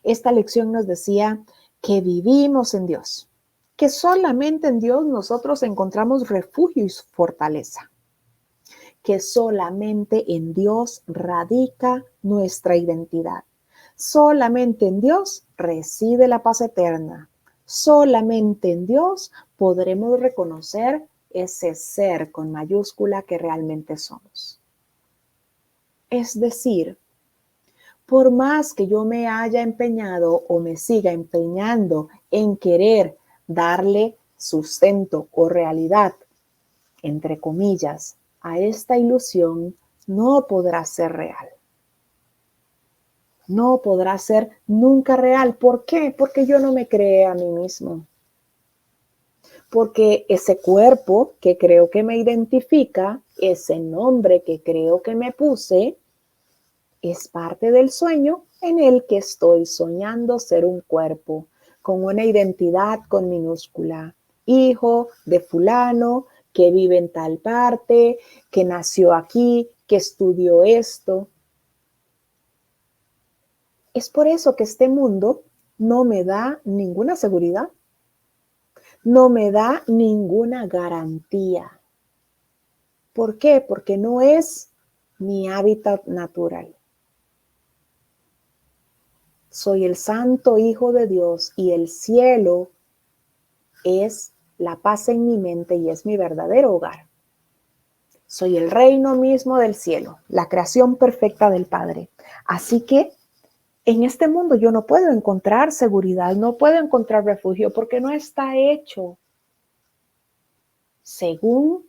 Esta lección nos decía que vivimos en Dios, que solamente en Dios nosotros encontramos refugio y fortaleza, que solamente en Dios radica nuestra identidad. Solamente en Dios reside la paz eterna. Solamente en Dios podremos reconocer ese ser con mayúscula que realmente somos. Es decir, por más que yo me haya empeñado o me siga empeñando en querer darle sustento o realidad, entre comillas, a esta ilusión, no podrá ser real. No podrá ser nunca real. ¿Por qué? Porque yo no me creé a mí mismo. Porque ese cuerpo que creo que me identifica, ese nombre que creo que me puse, es parte del sueño en el que estoy soñando ser un cuerpo, con una identidad con minúscula. Hijo de fulano, que vive en tal parte, que nació aquí, que estudió esto. Es por eso que este mundo no me da ninguna seguridad, no me da ninguna garantía. ¿Por qué? Porque no es mi hábitat natural. Soy el santo Hijo de Dios y el cielo es la paz en mi mente y es mi verdadero hogar. Soy el reino mismo del cielo, la creación perfecta del Padre. Así que en este mundo yo no puedo encontrar seguridad, no puedo encontrar refugio porque no está hecho según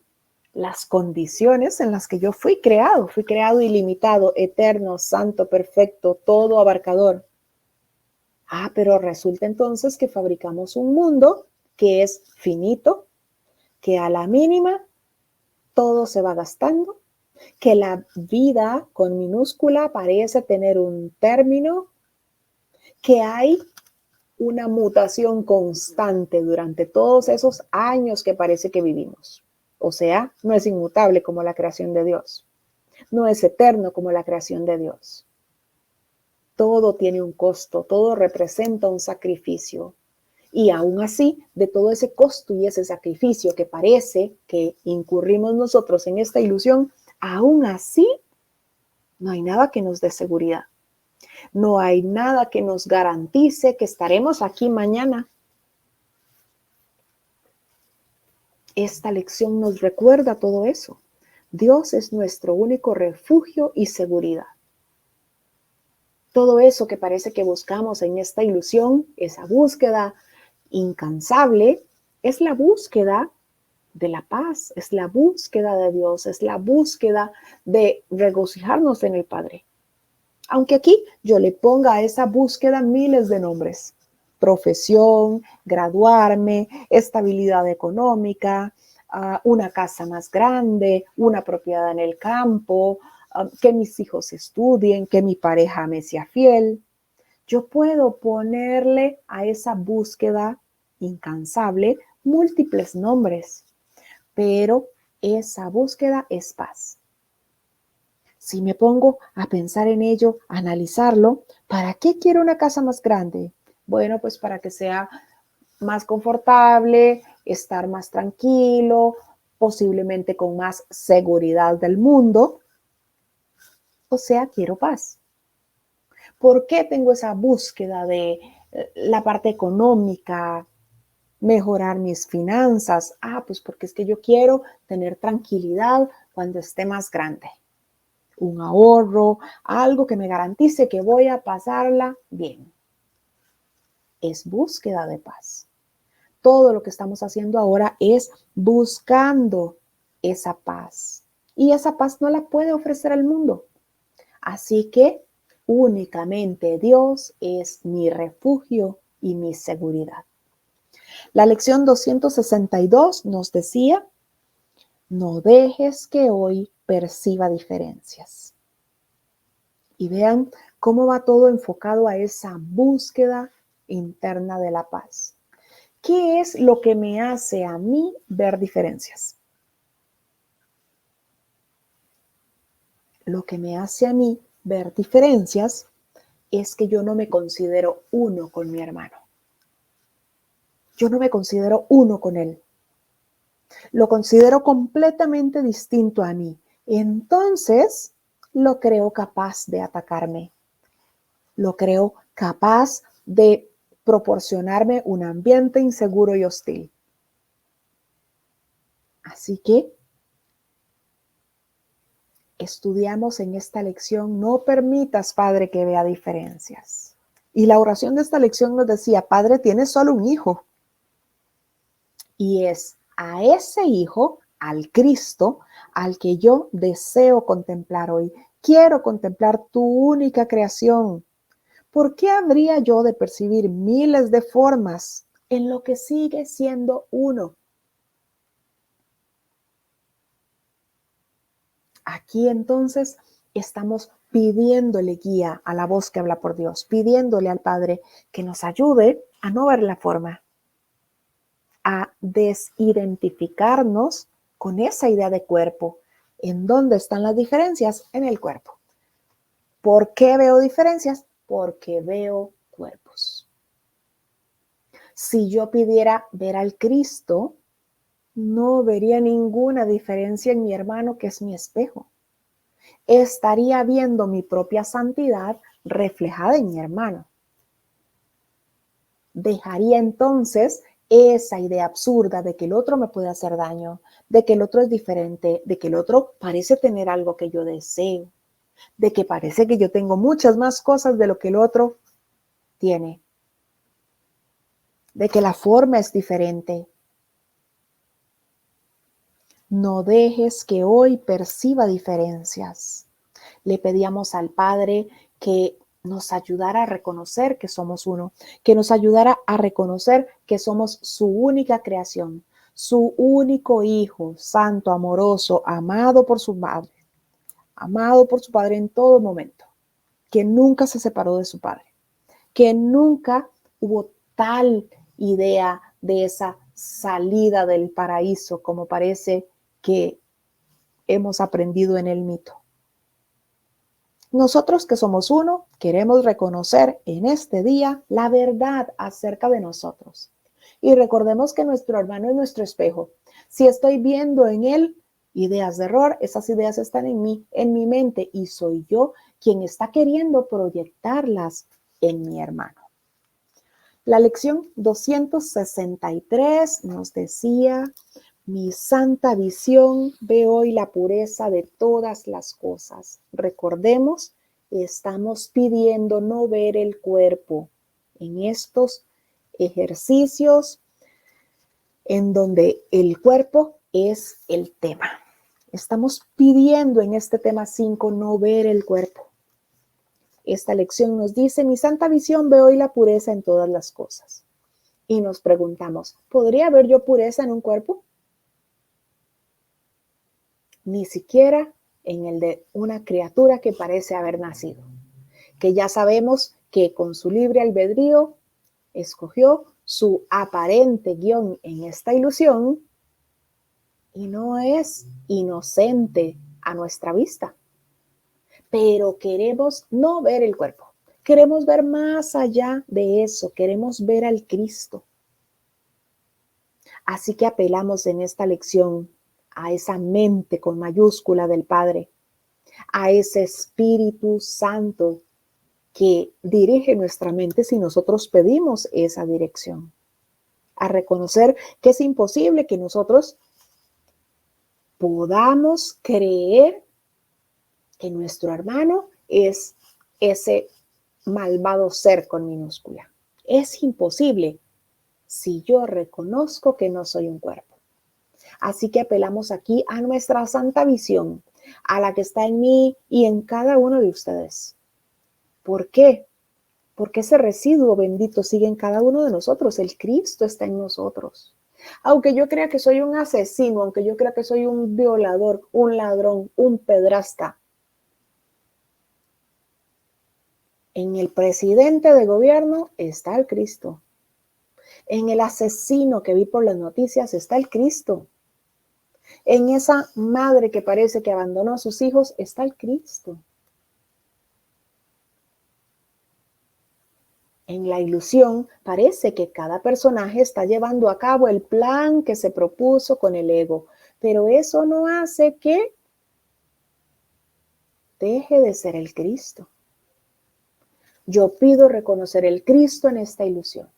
las condiciones en las que yo fui creado ilimitado, eterno, santo, perfecto, todo abarcador. Pero resulta entonces que fabricamos un mundo que es finito, que a la mínima todo se va gastando, que la vida con minúscula parece tener un término, que hay una mutación constante durante todos esos años que parece que vivimos. O sea, no es inmutable como la creación de Dios. No es eterno como la creación de Dios. Todo tiene un costo, todo representa un sacrificio. Y aún así, de todo ese costo y ese sacrificio que parece que incurrimos nosotros en esta ilusión, aún así, no hay nada que nos dé seguridad. No hay nada que nos garantice que estaremos aquí mañana. Esta lección nos recuerda todo eso. Dios es nuestro único refugio y seguridad. Todo eso que parece que buscamos en esta ilusión, esa búsqueda incansable, es la búsqueda de la paz, es la búsqueda de Dios, es la búsqueda de regocijarnos en el Padre. Aunque aquí yo le ponga a esa búsqueda miles de nombres: profesión, graduarme, estabilidad económica, una casa más grande, una propiedad en el campo, que mis hijos estudien, que mi pareja me sea fiel. Yo puedo ponerle a esa búsqueda incansable múltiples nombres, pero esa búsqueda es paz. Si me pongo a pensar en ello, a analizarlo, ¿para qué quiero una casa más grande? Bueno, pues para que sea más confortable, estar más tranquilo, posiblemente con más seguridad del mundo. O sea, quiero paz. ¿Por qué tengo esa búsqueda de la parte económica, mejorar mis finanzas? Pues porque es que yo quiero tener tranquilidad cuando esté más grande. Un ahorro, algo que me garantice que voy a pasarla bien. Es búsqueda de paz. Todo lo que estamos haciendo ahora es buscando esa paz. Y esa paz no la puede ofrecer el mundo. Así que únicamente Dios es mi refugio y mi seguridad. La lección 262 nos decía: no dejes que hoy perciba diferencias. Y vean cómo va todo enfocado a esa búsqueda interna de la paz. ¿Qué es lo que me hace a mí ver diferencias? Lo que me hace a mí ver diferencias es que yo no me considero uno con mi hermano. Yo no me considero uno con él. Lo considero completamente distinto a mí. Entonces, lo creo capaz de atacarme. Lo creo capaz de proporcionarme un ambiente inseguro y hostil. Así que estudiamos en esta lección: no permitas, Padre, que vea diferencias. Y la oración de esta lección nos decía: Padre, tienes solo un hijo. Y es a ese hijo, al Cristo, al que yo deseo contemplar hoy. Quiero contemplar tu única creación. ¿Por qué habría yo de percibir miles de formas en lo que sigue siendo uno? Aquí entonces estamos pidiéndole guía a la voz que habla por Dios, pidiéndole al Padre que nos ayude a no ver la forma, a desidentificarnos con esa idea de cuerpo. ¿En dónde están las diferencias? En el cuerpo. ¿Por qué veo diferencias? Porque veo cuerpos. Si yo pidiera ver al Cristo, no vería ninguna diferencia en mi hermano, que es mi espejo. Estaría viendo mi propia santidad reflejada en mi hermano. Dejaría entonces esa idea absurda de que el otro me puede hacer daño, de que el otro es diferente, de que el otro parece tener algo que yo deseo, de que parece que yo tengo muchas más cosas de lo que el otro tiene, de que la forma es diferente. No dejes que hoy perciba diferencias. Le pedíamos al Padre que nos ayudara a reconocer que somos uno, que nos ayudara a reconocer que somos su única creación, su único Hijo, santo, amoroso, amado por su Padre en todo momento, que nunca se separó de su Padre, que nunca hubo tal idea de esa salida del paraíso como parece que hemos aprendido en el mito. Nosotros que somos uno, queremos reconocer en este día la verdad acerca de nosotros. Y recordemos que nuestro hermano es nuestro espejo. Si estoy viendo en él ideas de error, esas ideas están en mí, en mi mente, y soy yo quien está queriendo proyectarlas en mi hermano. La lección 263 nos decía: mi santa visión ve hoy la pureza de todas las cosas. Recordemos, estamos pidiendo no ver el cuerpo en estos ejercicios en donde el cuerpo es el tema. Estamos pidiendo en este tema 5 no ver el cuerpo. Esta lección nos dice, mi santa visión ve hoy la pureza en todas las cosas. Y nos preguntamos, ¿podría haber yo pureza en un cuerpo? Ni siquiera en el de una criatura que parece haber nacido, que ya sabemos que con su libre albedrío escogió su aparente guión en esta ilusión y no es inocente a nuestra vista. Pero queremos no ver el cuerpo, queremos ver más allá de eso, queremos ver al Cristo. Así que apelamos en esta lección a esa mente con mayúscula del Padre, a ese Espíritu Santo que dirige nuestra mente si nosotros pedimos esa dirección, a reconocer que es imposible que nosotros podamos creer que nuestro hermano es ese malvado ser con minúscula. Es imposible si yo reconozco que no soy un cuerpo. Así que apelamos aquí a nuestra santa visión, a la que está en mí y en cada uno de ustedes. ¿Por qué? Porque ese residuo bendito sigue en cada uno de nosotros. El Cristo está en nosotros. Aunque yo crea que soy un asesino, aunque yo crea que soy un violador, un ladrón, un pedrasta, en el presidente de gobierno está el Cristo. En el asesino que vi por las noticias está el Cristo. En esa madre que parece que abandonó a sus hijos está el Cristo. En la ilusión parece que cada personaje está llevando a cabo el plan que se propuso con el ego, pero eso no hace que deje de ser el Cristo. Yo pido reconocer el Cristo en esta ilusión.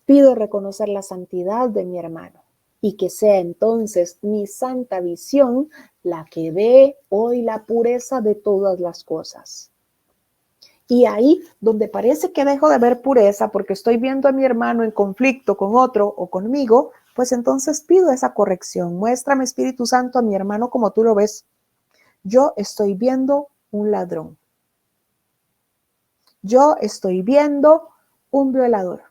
Pido reconocer la santidad de mi hermano y que sea entonces mi santa visión la que ve hoy la pureza de todas las cosas. Y ahí donde parece que dejo de ver pureza porque estoy viendo a mi hermano en conflicto con otro o conmigo, pues entonces pido esa corrección. Muéstrame, Espíritu Santo, a mi hermano como tú lo ves. Yo estoy viendo un ladrón. Yo estoy viendo un violador.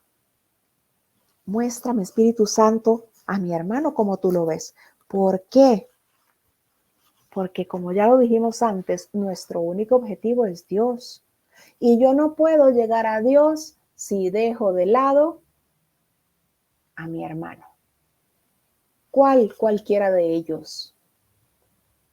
Muéstrame, Espíritu Santo, a mi hermano como tú lo ves. ¿Por qué? Porque como ya lo dijimos antes, nuestro único objetivo es Dios. Y yo no puedo llegar a Dios si dejo de lado a mi hermano. Cualquiera de ellos.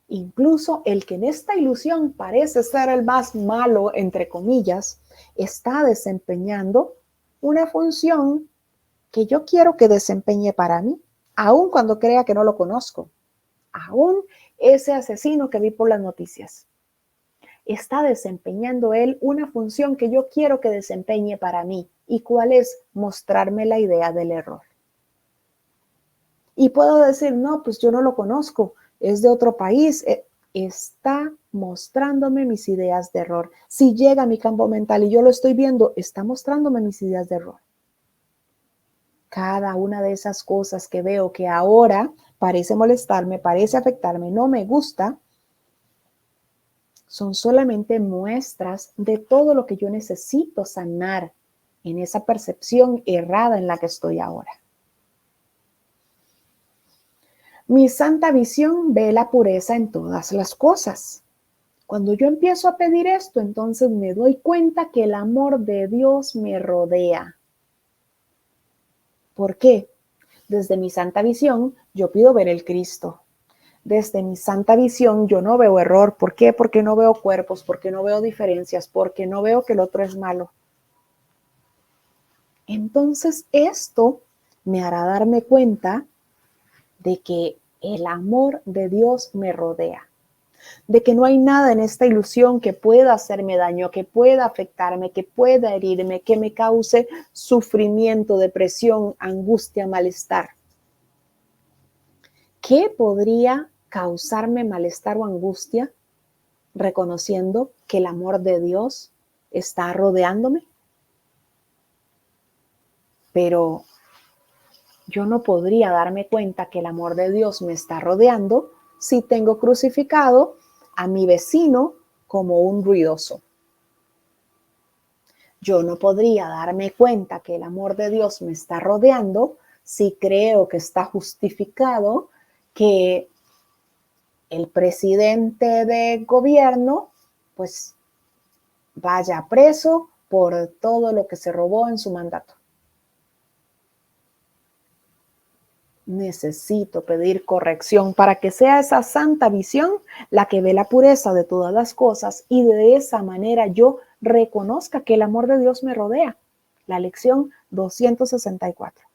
Incluso el que en esta ilusión parece ser el más malo, entre comillas, está desempeñando una función que yo quiero que desempeñe para mí, aun cuando crea que no lo conozco, aun ese asesino que vi por las noticias. Está desempeñando él una función que yo quiero que desempeñe para mí. ¿Y cuál es? Mostrarme la idea del error. Y puedo decir, no, pues yo no lo conozco, es de otro país. Está mostrándome mis ideas de error. Si llega a mi campo mental y yo lo estoy viendo, está mostrándome mis ideas de error. Cada una de esas cosas que veo que ahora parece molestarme, parece afectarme, no me gusta, son solamente muestras de todo lo que yo necesito sanar en esa percepción errada en la que estoy ahora. Mi santa visión ve la pureza en todas las cosas. Cuando yo empiezo a pedir esto, entonces me doy cuenta que el amor de Dios me rodea. ¿Por qué? Desde mi santa visión, yo pido ver el Cristo. Desde mi santa visión, yo no veo error. ¿Por qué? Porque no veo cuerpos, porque no veo diferencias, porque no veo que el otro es malo. Entonces, esto me hará darme cuenta de que el amor de Dios me rodea, de que no hay nada en esta ilusión que pueda hacerme daño, que pueda afectarme, que pueda herirme, que me cause sufrimiento, depresión, angustia, malestar. ¿Qué podría causarme malestar o angustia reconociendo que el amor de Dios está rodeándome? Pero Yo no podría darme cuenta que el amor de Dios me está rodeando si tengo crucificado a mi vecino como un ruidoso. Yo no podría darme cuenta que el amor de Dios me está rodeando si creo que está justificado que el presidente de gobierno pues vaya preso por todo lo que se robó en su mandato. Necesito pedir corrección para que sea esa santa visión la que ve la pureza de todas las cosas y de esa manera yo reconozca que el amor de Dios me rodea. La lección 264.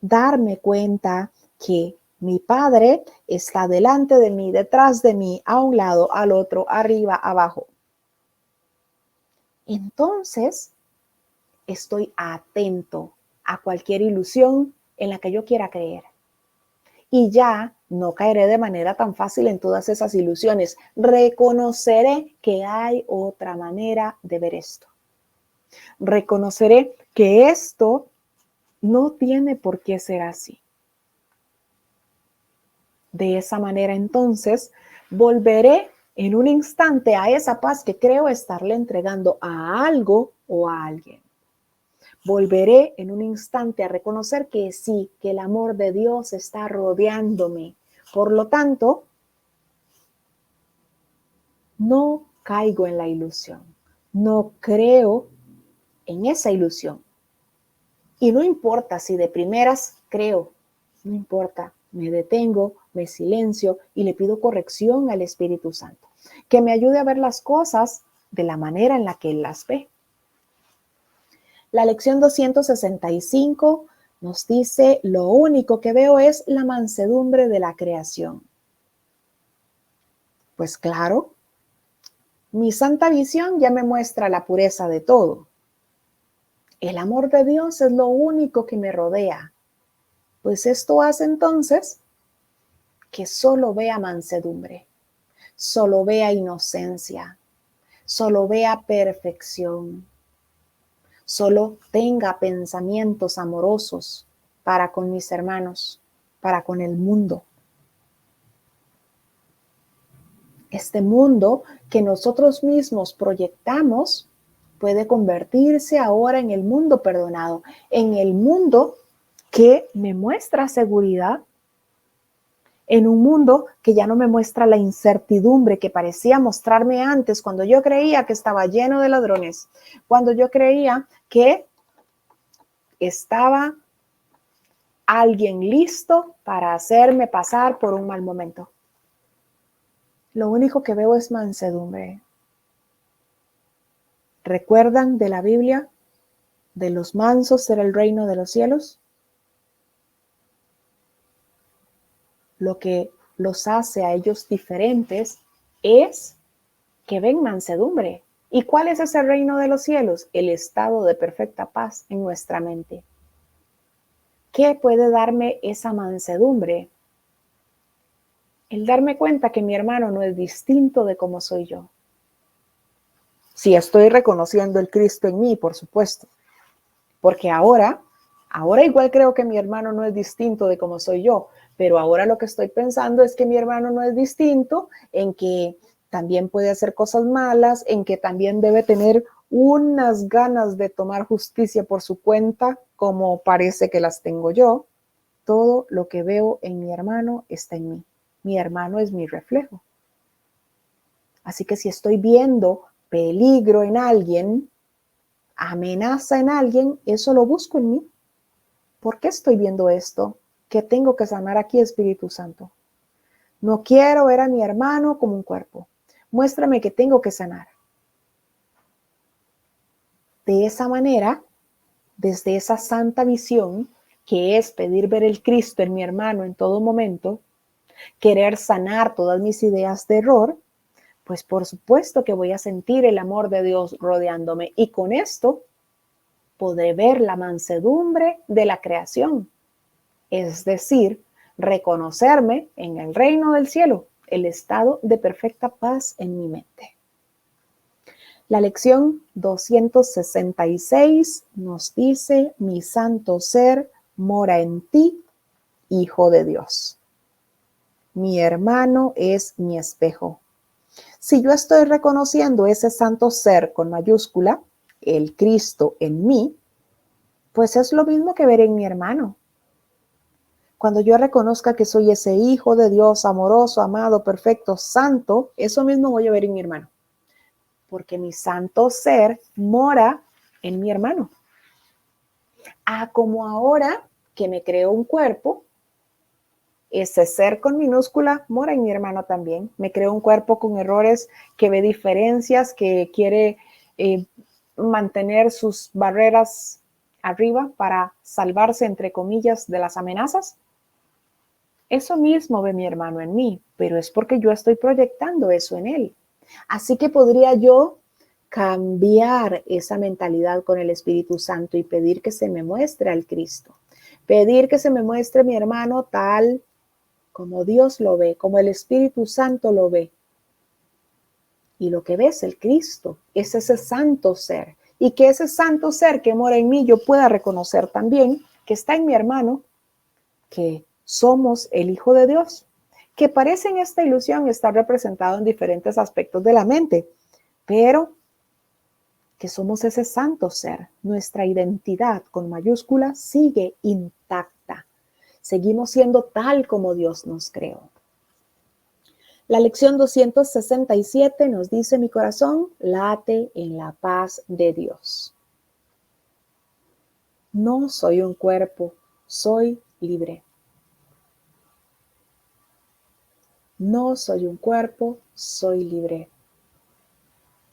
Darme cuenta que mi Padre está delante de mí, detrás de mí, a un lado, al otro, arriba, abajo. Entonces, estoy atento a cualquier ilusión en la que yo quiera creer. Y ya no caeré de manera tan fácil en todas esas ilusiones. Reconoceré que hay otra manera de ver esto. Reconoceré que esto no tiene por qué ser así. De esa manera, entonces, volveré en un instante a esa paz que creo estarle entregando a algo o a alguien. Volveré en un instante a reconocer que sí, que el amor de Dios está rodeándome. Por lo tanto, no caigo en la ilusión. No creo en esa ilusión. Y no importa si de primeras creo, no importa, me detengo, me silencio y le pido corrección al Espíritu Santo, que me ayude a ver las cosas de la manera en la que Él las ve. La lección 265 nos dice, lo único que veo es la mansedumbre de la creación. Pues claro, mi santa visión ya me muestra la pureza de todo. El amor de Dios es lo único que me rodea. Pues esto hace entonces que solo vea mansedumbre, solo vea inocencia, solo vea perfección, solo tenga pensamientos amorosos para con mis hermanos, para con el mundo. Este mundo que nosotros mismos proyectamos puede convertirse ahora en el mundo perdonado, en el mundo que me muestra seguridad, en un mundo que ya no me muestra la incertidumbre que parecía mostrarme antes cuando yo creía que estaba lleno de ladrones, cuando yo creía que estaba alguien listo para hacerme pasar por un mal momento. Lo único que veo es mansedumbre. ¿Recuerdan de la Biblia de los mansos será el reino de los cielos? Lo que los hace a ellos diferentes es que ven mansedumbre. ¿Y cuál es ese reino de los cielos? El estado de perfecta paz en nuestra mente. ¿Qué puede darme esa mansedumbre? El darme cuenta que mi hermano no es distinto de cómo soy yo. Si estoy reconociendo el Cristo en mí, por supuesto. Porque ahora igual creo que mi hermano no es distinto de cómo soy yo, pero ahora lo que estoy pensando es que mi hermano no es distinto, en que también puede hacer cosas malas, en que también debe tener unas ganas de tomar justicia por su cuenta, como parece que las tengo yo. Todo lo que veo en mi hermano está en mí. Mi hermano es mi reflejo. Así que si estoy viendo peligro en alguien, amenaza en alguien, eso lo busco en mí. ¿Por qué estoy viendo esto? ¿Qué tengo que sanar aquí, Espíritu Santo? No quiero ver a mi hermano como un cuerpo. Muéstrame que tengo que sanar. De esa manera, desde esa santa visión, que es pedir ver el Cristo en mi hermano en todo momento, querer sanar todas mis ideas de error, pues por supuesto que voy a sentir el amor de Dios rodeándome y con esto podré ver la mansedumbre de la creación, es decir, reconocerme en el reino del cielo, el estado de perfecta paz en mi mente. La lección 266 nos dice, mi santo ser mora en ti, Hijo de Dios. Mi hermano es mi espejo. Si yo estoy reconociendo ese santo ser con mayúscula, el Cristo en mí, pues es lo mismo que ver en mi hermano. Cuando yo reconozca que soy ese Hijo de Dios, amoroso, amado, perfecto, santo, eso mismo voy a ver en mi hermano. Porque mi santo ser mora en mi hermano. Como ahora que me creó un cuerpo, ese ser con minúscula mora en mi hermano también. Me creó un cuerpo con errores, que ve diferencias, que quiere mantener sus barreras arriba para salvarse, entre comillas, de las amenazas. Eso mismo ve mi hermano en mí, pero es porque yo estoy proyectando eso en él. Así que podría yo cambiar esa mentalidad con el Espíritu Santo y pedir que se me muestre al Cristo. Pedir que se me muestre mi hermano tal como Dios lo ve, como el Espíritu Santo lo ve. Y lo que ve es el Cristo, es ese santo ser. Y que ese santo ser que mora en mí yo pueda reconocer también que está en mi hermano, que somos el Hijo de Dios, que parece en esta ilusión estar representado en diferentes aspectos de la mente, pero que somos ese santo ser. Nuestra identidad con mayúscula sigue intacta. Seguimos siendo tal como Dios nos creó. La lección 267 nos dice: mi corazón late en la paz de Dios. No soy un cuerpo, soy libre. No soy un cuerpo, soy libre.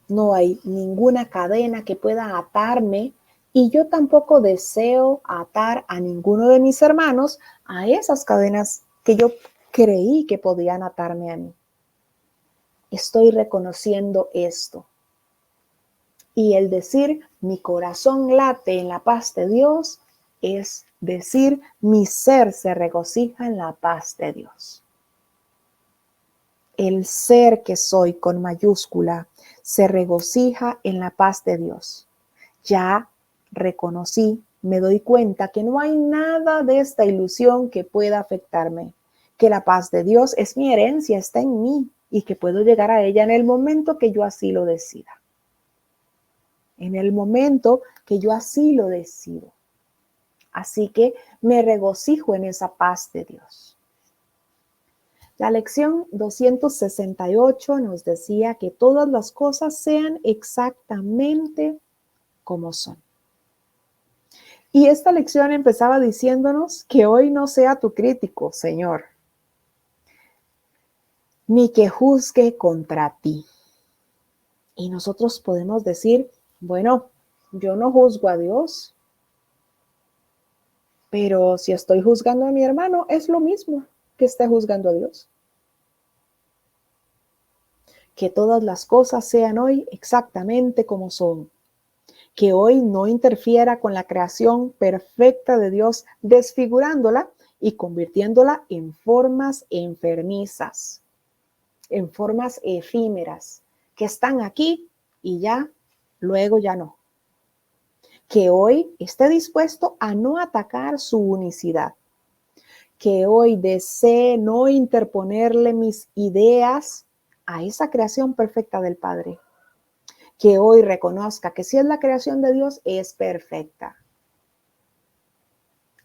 No hay ninguna cadena que pueda atarme y yo tampoco deseo atar a ninguno de mis hermanos a esas cadenas que yo creí que podían atarme a mí. Estoy reconociendo esto. Y el decir mi corazón late en la paz de Dios es decir mi ser se regocija en la paz de Dios. El ser que soy con mayúscula se regocija en la paz de Dios. Ya reconocí, me doy cuenta que no hay nada de esta ilusión que pueda afectarme, que la paz de Dios es mi herencia, está en mí y que puedo llegar a ella en el momento que yo así lo decida. En el momento que yo así lo decido. Así que me regocijo en esa paz de Dios. La lección 268 nos decía que todas las cosas sean exactamente como son. Y esta lección empezaba diciéndonos que hoy no sea tu crítico, Señor, ni que juzgue contra ti. Y nosotros podemos decir, bueno, yo no juzgo a Dios, pero si estoy juzgando a mi hermano, es lo mismo que esté juzgando a Dios. Que todas las cosas sean hoy exactamente como son. Que hoy no interfiera con la creación perfecta de Dios, desfigurándola y convirtiéndola en formas enfermizas, en formas efímeras, que están aquí y ya, luego ya no. Que hoy esté dispuesto a no atacar su unicidad. Que hoy desee no interponerle mis ideas a esa creación perfecta del Padre. Que hoy reconozca que si es la creación de Dios, es perfecta.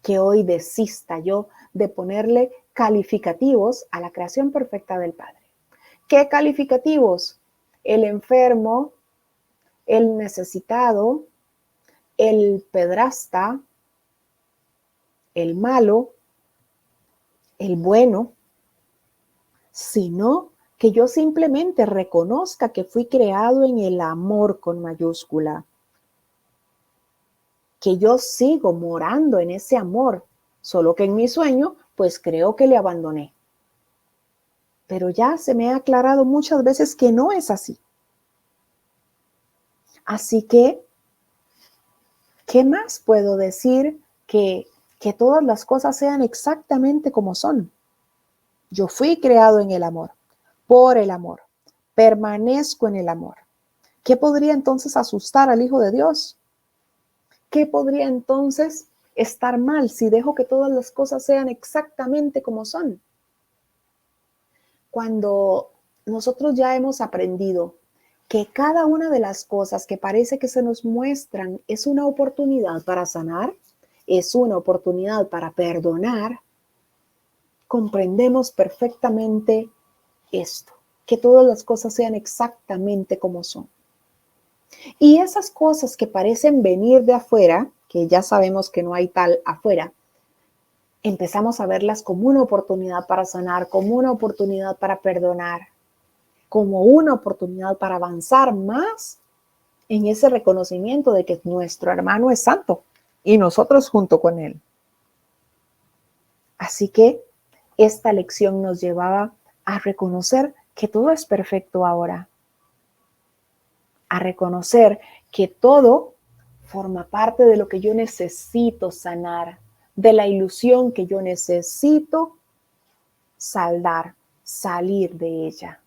Que hoy desista yo de ponerle calificativos a la creación perfecta del Padre. ¿Qué calificativos? El enfermo, el necesitado, el pedrasta, el malo, el bueno, sino que yo simplemente reconozca que fui creado en el amor con mayúscula, que yo sigo morando en ese amor, solo que en mi sueño, pues creo que le abandoné. Pero ya se me ha aclarado muchas veces que no es así. Así que, ¿qué más puedo decir que todas las cosas sean exactamente como son? Yo fui creado en el amor, por el amor, permanezco en el amor. ¿Qué podría entonces asustar al Hijo de Dios? ¿Qué podría entonces estar mal si dejo que todas las cosas sean exactamente como son? Cuando nosotros ya hemos aprendido que cada una de las cosas que parece que se nos muestran es una oportunidad para sanar, es una oportunidad para perdonar, comprendemos perfectamente esto, que todas las cosas sean exactamente como son. Y esas cosas que parecen venir de afuera, que ya sabemos que no hay tal afuera, empezamos a verlas como una oportunidad para sanar, como una oportunidad para perdonar, como una oportunidad para avanzar más en ese reconocimiento de que nuestro hermano es santo y nosotros junto con él. Así que esta lección nos llevaba a reconocer que todo es perfecto ahora, a reconocer que todo forma parte de lo que yo necesito sanar, de la ilusión que yo necesito saldar, salir de ella.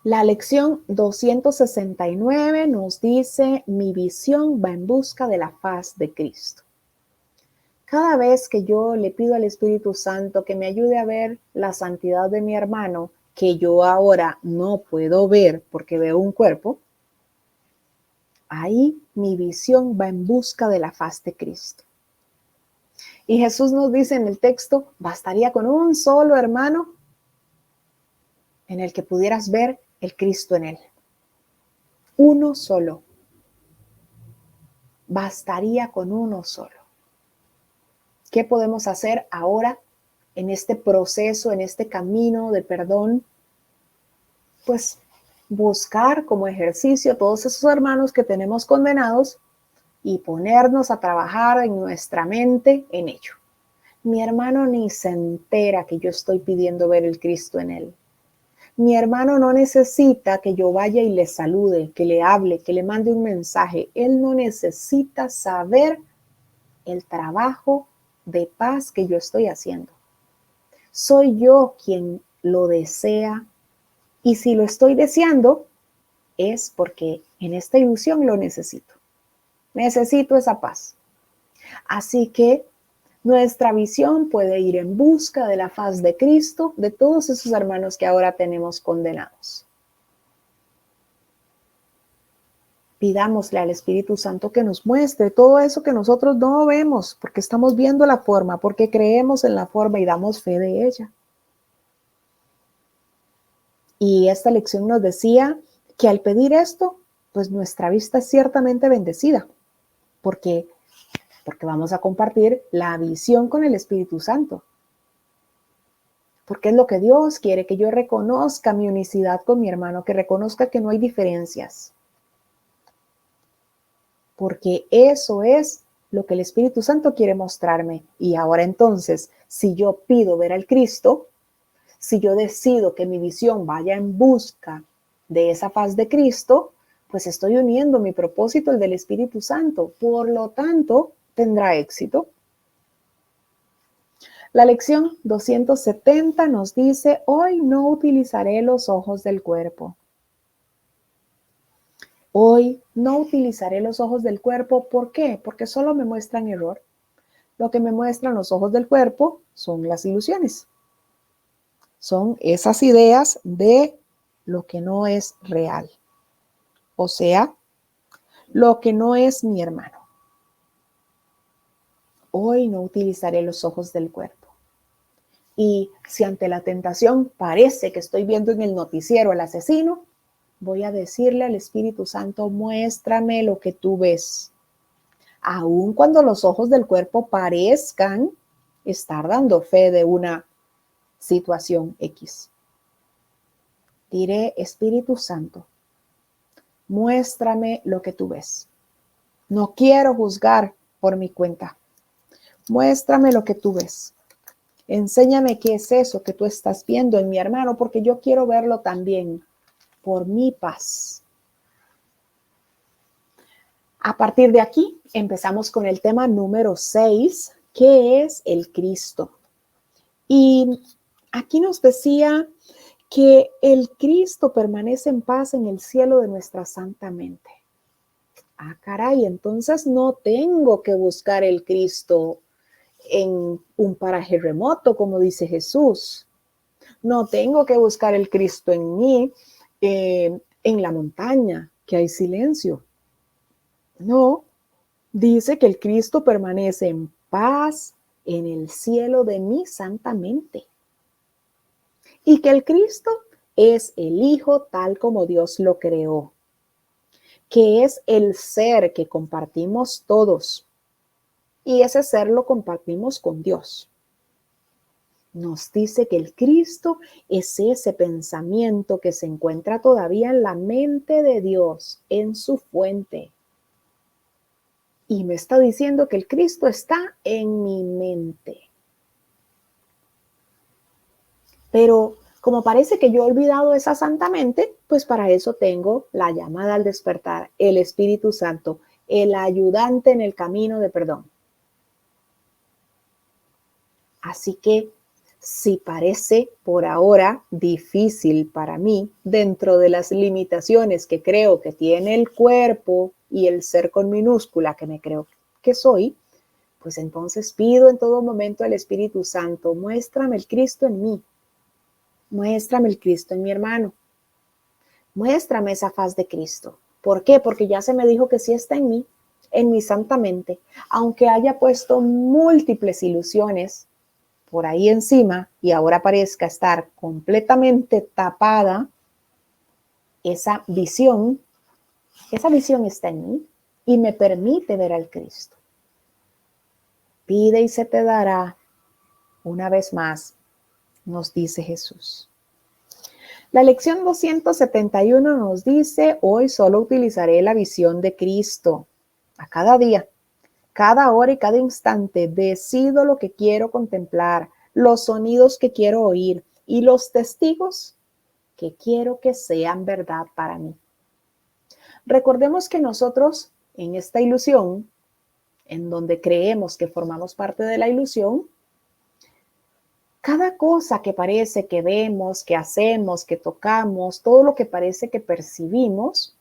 La lección 269 nos dice: mi visión va en busca de la faz de Cristo. Cada vez que yo le pido al Espíritu Santo que me ayude a ver la santidad de mi hermano, que yo ahora no puedo ver porque veo un cuerpo, ahí mi visión va en busca de la faz de Cristo. Y Jesús nos dice en el texto: bastaría con un solo hermano en el que pudieras ver el Cristo en él. Uno solo. Bastaría con uno solo. ¿Qué podemos hacer ahora en este proceso, en este camino de perdón? Pues buscar como ejercicio todos esos hermanos que tenemos condenados y ponernos a trabajar en nuestra mente en ello. Mi hermano ni se entera que yo estoy pidiendo ver el Cristo en él. Mi hermano no necesita que yo vaya y le salude, que le hable, que le mande un mensaje. Él no necesita saber el trabajo de paz que yo estoy haciendo. Soy yo quien lo desea, y si lo estoy deseando es porque en esta ilusión lo necesito. Necesito esa paz. Así que nuestra visión puede ir en busca de la faz de Cristo, de todos esos hermanos que ahora tenemos condenados. Pidámosle al Espíritu Santo que nos muestre todo eso que nosotros no vemos, porque estamos viendo la forma, porque creemos en la forma y damos fe de ella. Y esta lección nos decía que al pedir esto, pues nuestra vista es ciertamente bendecida, porque vamos a compartir la visión con el Espíritu Santo. Porque es lo que Dios quiere, que yo reconozca mi unicidad con mi hermano, que reconozca que no hay diferencias. Porque eso es lo que el Espíritu Santo quiere mostrarme. Y ahora entonces, si yo pido ver al Cristo, si yo decido que mi visión vaya en busca de esa faz de Cristo, pues estoy uniendo mi propósito al del Espíritu Santo. Por lo tanto, tendrá éxito. La lección 270 nos dice: hoy no utilizaré los ojos del cuerpo. Hoy no utilizaré los ojos del cuerpo. ¿Por qué? Porque solo me muestran error. Lo que me muestran los ojos del cuerpo son las ilusiones. Son esas ideas de lo que no es real. O sea, lo que no es mi hermano. Hoy no utilizaré los ojos del cuerpo. Y si ante la tentación parece que estoy viendo en el noticiero al asesino, voy a decirle al Espíritu Santo: muéstrame lo que tú ves. Aun cuando los ojos del cuerpo parezcan estar dando fe de una situación X. Diré: Espíritu Santo, muéstrame lo que tú ves. No quiero juzgar por mi cuenta. Muéstrame lo que tú ves. Enséñame qué es eso que tú estás viendo en mi hermano, porque yo quiero verlo también, por mi paz. A partir de aquí empezamos con el tema número 6, que es el Cristo. Y aquí nos decía que el Cristo permanece en paz en el cielo de nuestra santa mente. Ah, caray, entonces no tengo que buscar el Cristo en un paraje remoto, como dice Jesús. No tengo que buscar el Cristo en mí, en la montaña, que hay silencio. No, dice que el Cristo permanece en paz en el cielo de mi santa mente. Y que el Cristo es el Hijo tal como Dios lo creó, que es el ser que compartimos todos. Y ese ser lo compartimos con Dios. Nos dice que el Cristo es ese pensamiento que se encuentra todavía en la mente de Dios, en su fuente. Y me está diciendo que el Cristo está en mi mente. Pero como parece que yo he olvidado esa santa mente, pues para eso tengo la llamada al despertar, el Espíritu Santo, el ayudante en el camino de perdón. Así que si parece por ahora difícil para mí, dentro de las limitaciones que creo que tiene el cuerpo y el ser con minúscula que me creo que soy, pues entonces pido en todo momento al Espíritu Santo, muéstrame el Cristo en mí, muéstrame el Cristo en mi hermano, muéstrame esa faz de Cristo. ¿Por qué? Porque ya se me dijo que sí está en mi santa mente, aunque haya puesto múltiples ilusiones por ahí encima y ahora parezca estar completamente tapada, esa visión está en mí y me permite ver al Cristo. Pide y se te dará, una vez más, nos dice Jesús. La lección 271 nos dice, hoy solo utilizaré la visión de Cristo. A cada día, cada hora y cada instante decido lo que quiero contemplar, los sonidos que quiero oír y los testigos que quiero que sean verdad para mí. Recordemos que nosotros en esta ilusión, en donde creemos que formamos parte de la ilusión, cada cosa que parece que vemos, que hacemos, que tocamos, todo lo que parece que percibimos,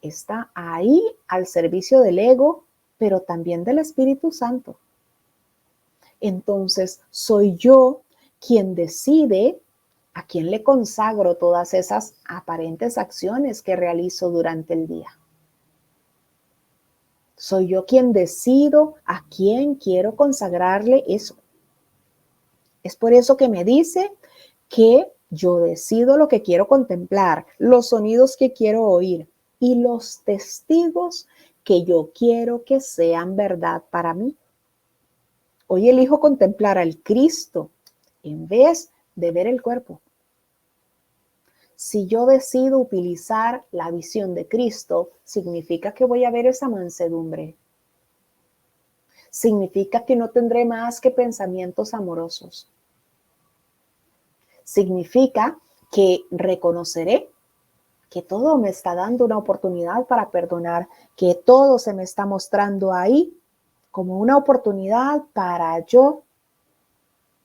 está ahí al servicio del ego, pero también del Espíritu Santo. Entonces, soy yo quien decide a quién le consagro todas esas aparentes acciones que realizo durante el día. Soy yo quien decido a quién quiero consagrarle eso. Es por eso que me dice que yo decido lo que quiero contemplar, los sonidos que quiero oír y los testigos que yo quiero que sean verdad para mí. Hoy elijo contemplar al Cristo en vez de ver el cuerpo. Si yo decido utilizar la visión de Cristo, significa que voy a ver esa mansedumbre. Significa que no tendré más que pensamientos amorosos. Significa que reconoceré que todo me está dando una oportunidad para perdonar, que todo se me está mostrando ahí como una oportunidad para yo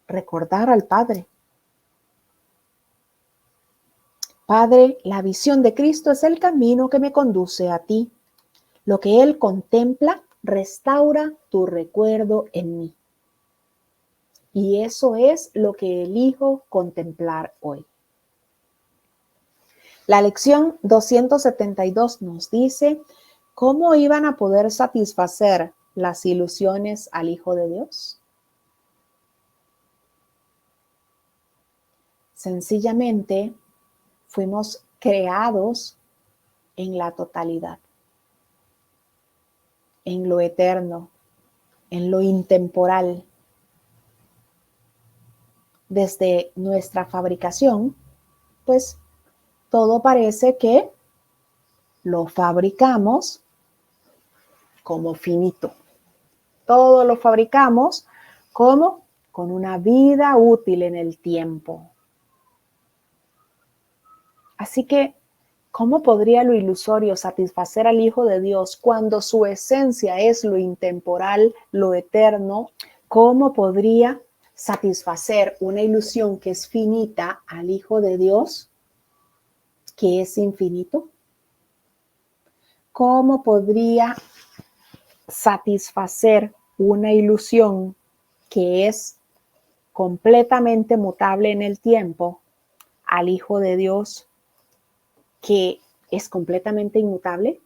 recordar al Padre. Padre, la visión de Cristo es el camino que me conduce a ti. Lo que Él contempla restaura tu recuerdo en mí. Y eso es lo que elijo contemplar hoy. La lección 272 nos dice cómo iban a poder satisfacer las ilusiones al Hijo de Dios. Sencillamente fuimos creados en la totalidad, en lo eterno, en lo intemporal. Desde nuestra fabricación, pues todo parece que lo fabricamos como finito. Todo lo fabricamos como con una vida útil en el tiempo. Así que, ¿cómo podría lo ilusorio satisfacer al Hijo de Dios cuando su esencia es lo intemporal, lo eterno? ¿Cómo podría satisfacer una ilusión que es finita al Hijo de Dios, que es infinito? ¿cómo podría satisfacer una ilusión que es completamente mutable en el tiempo al Hijo de Dios, que es completamente inmutable,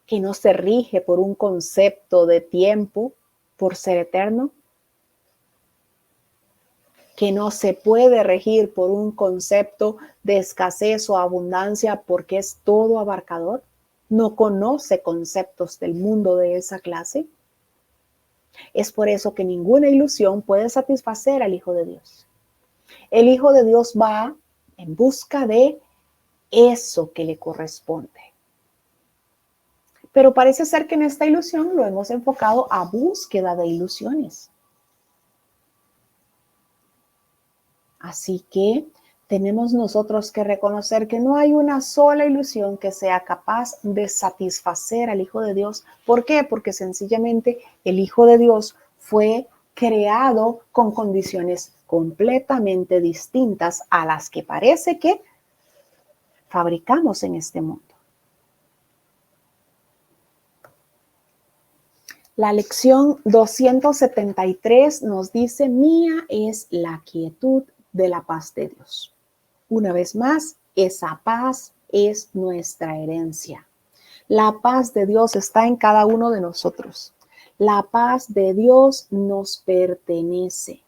que no se rige por un concepto de tiempo por ser eterno, que no se puede regir por un concepto de escasez o abundancia porque es todo abarcador? ¿No conoce conceptos del mundo de esa clase? Es por eso que ninguna ilusión puede satisfacer al Hijo de Dios. El Hijo de Dios va en busca de eso que le corresponde. Pero parece ser que en esta ilusión lo hemos enfocado a búsqueda de ilusiones. Así que tenemos nosotros que reconocer que no hay una sola ilusión que sea capaz de satisfacer al Hijo de Dios. ¿Por qué? Porque sencillamente el Hijo de Dios fue creado con condiciones completamente distintas a las que parece que fabricamos en este mundo. La lección 273 nos dice: mía es la quietud de la paz de Dios. Una vez más, esa paz es nuestra herencia. La paz de Dios está en cada uno de nosotros. La paz de Dios nos pertenece.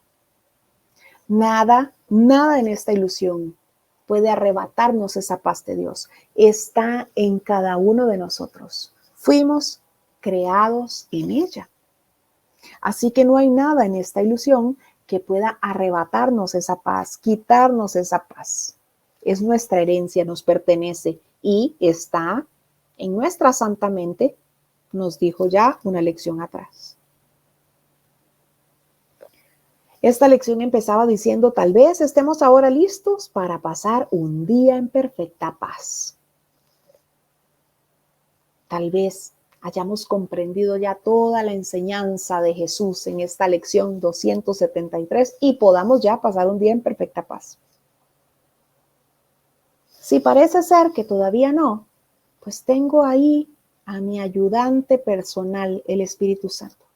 Nada en esta ilusión puede arrebatarnos esa paz de Dios. Está en cada uno de nosotros. Fuimos creados en ella. Así que no hay nada en esta ilusión que pueda arrebatarnos esa paz, quitarnos esa paz. Es nuestra herencia, nos pertenece y está en nuestra santa mente, nos dijo ya una lección atrás. Esta lección empezaba diciendo: tal vez estemos ahora listos para pasar un día en perfecta paz. Tal vez hayamos comprendido ya toda la enseñanza de Jesús en esta lección 273 y podamos ya pasar un día en perfecta paz. Si parece ser que todavía no, pues tengo ahí a mi ayudante personal, el Espíritu Santo.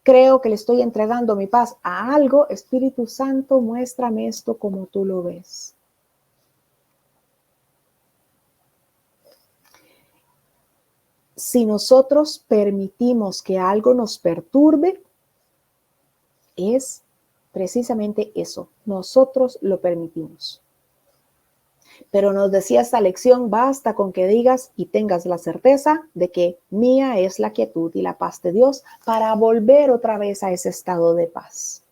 Creo que le estoy entregando mi paz a algo. Espíritu Santo, muéstrame esto como tú lo ves. Si nosotros permitimos que algo nos perturbe, es precisamente eso. Nosotros lo permitimos. Pero nos decía esta lección: basta con que digas y tengas la certeza de que mía es la quietud y la paz de Dios, para volver otra vez a ese estado de paz.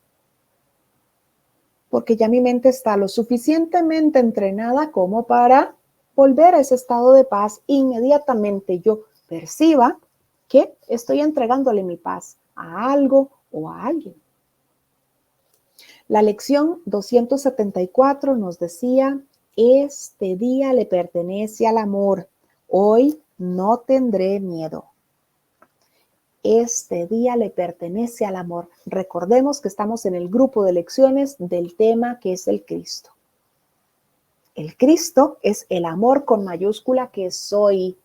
Porque ya mi mente está lo suficientemente entrenada como para volver a ese estado de paz. Inmediatamente yo perciba que estoy entregándole mi paz a algo o a alguien. La lección 274 nos decía: este día le pertenece al amor. Hoy no tendré miedo. Este día le pertenece al amor. Recordemos que estamos en el grupo de lecciones del tema que es el Cristo. El Cristo es el amor con mayúscula que soy,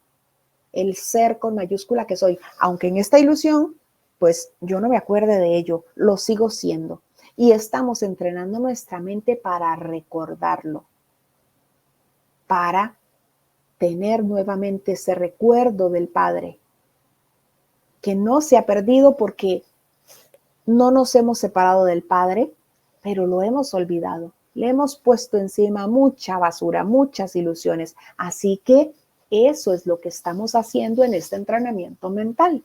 el ser con mayúscula que soy. Aunque en esta ilusión, pues yo no me acuerde de ello, lo sigo siendo. Y estamos entrenando nuestra mente para recordarlo, para tener nuevamente ese recuerdo del Padre, que no se ha perdido porque no nos hemos separado del Padre, pero lo hemos olvidado. Le hemos puesto encima mucha basura, muchas ilusiones. Así que eso es lo que estamos haciendo en este entrenamiento mental.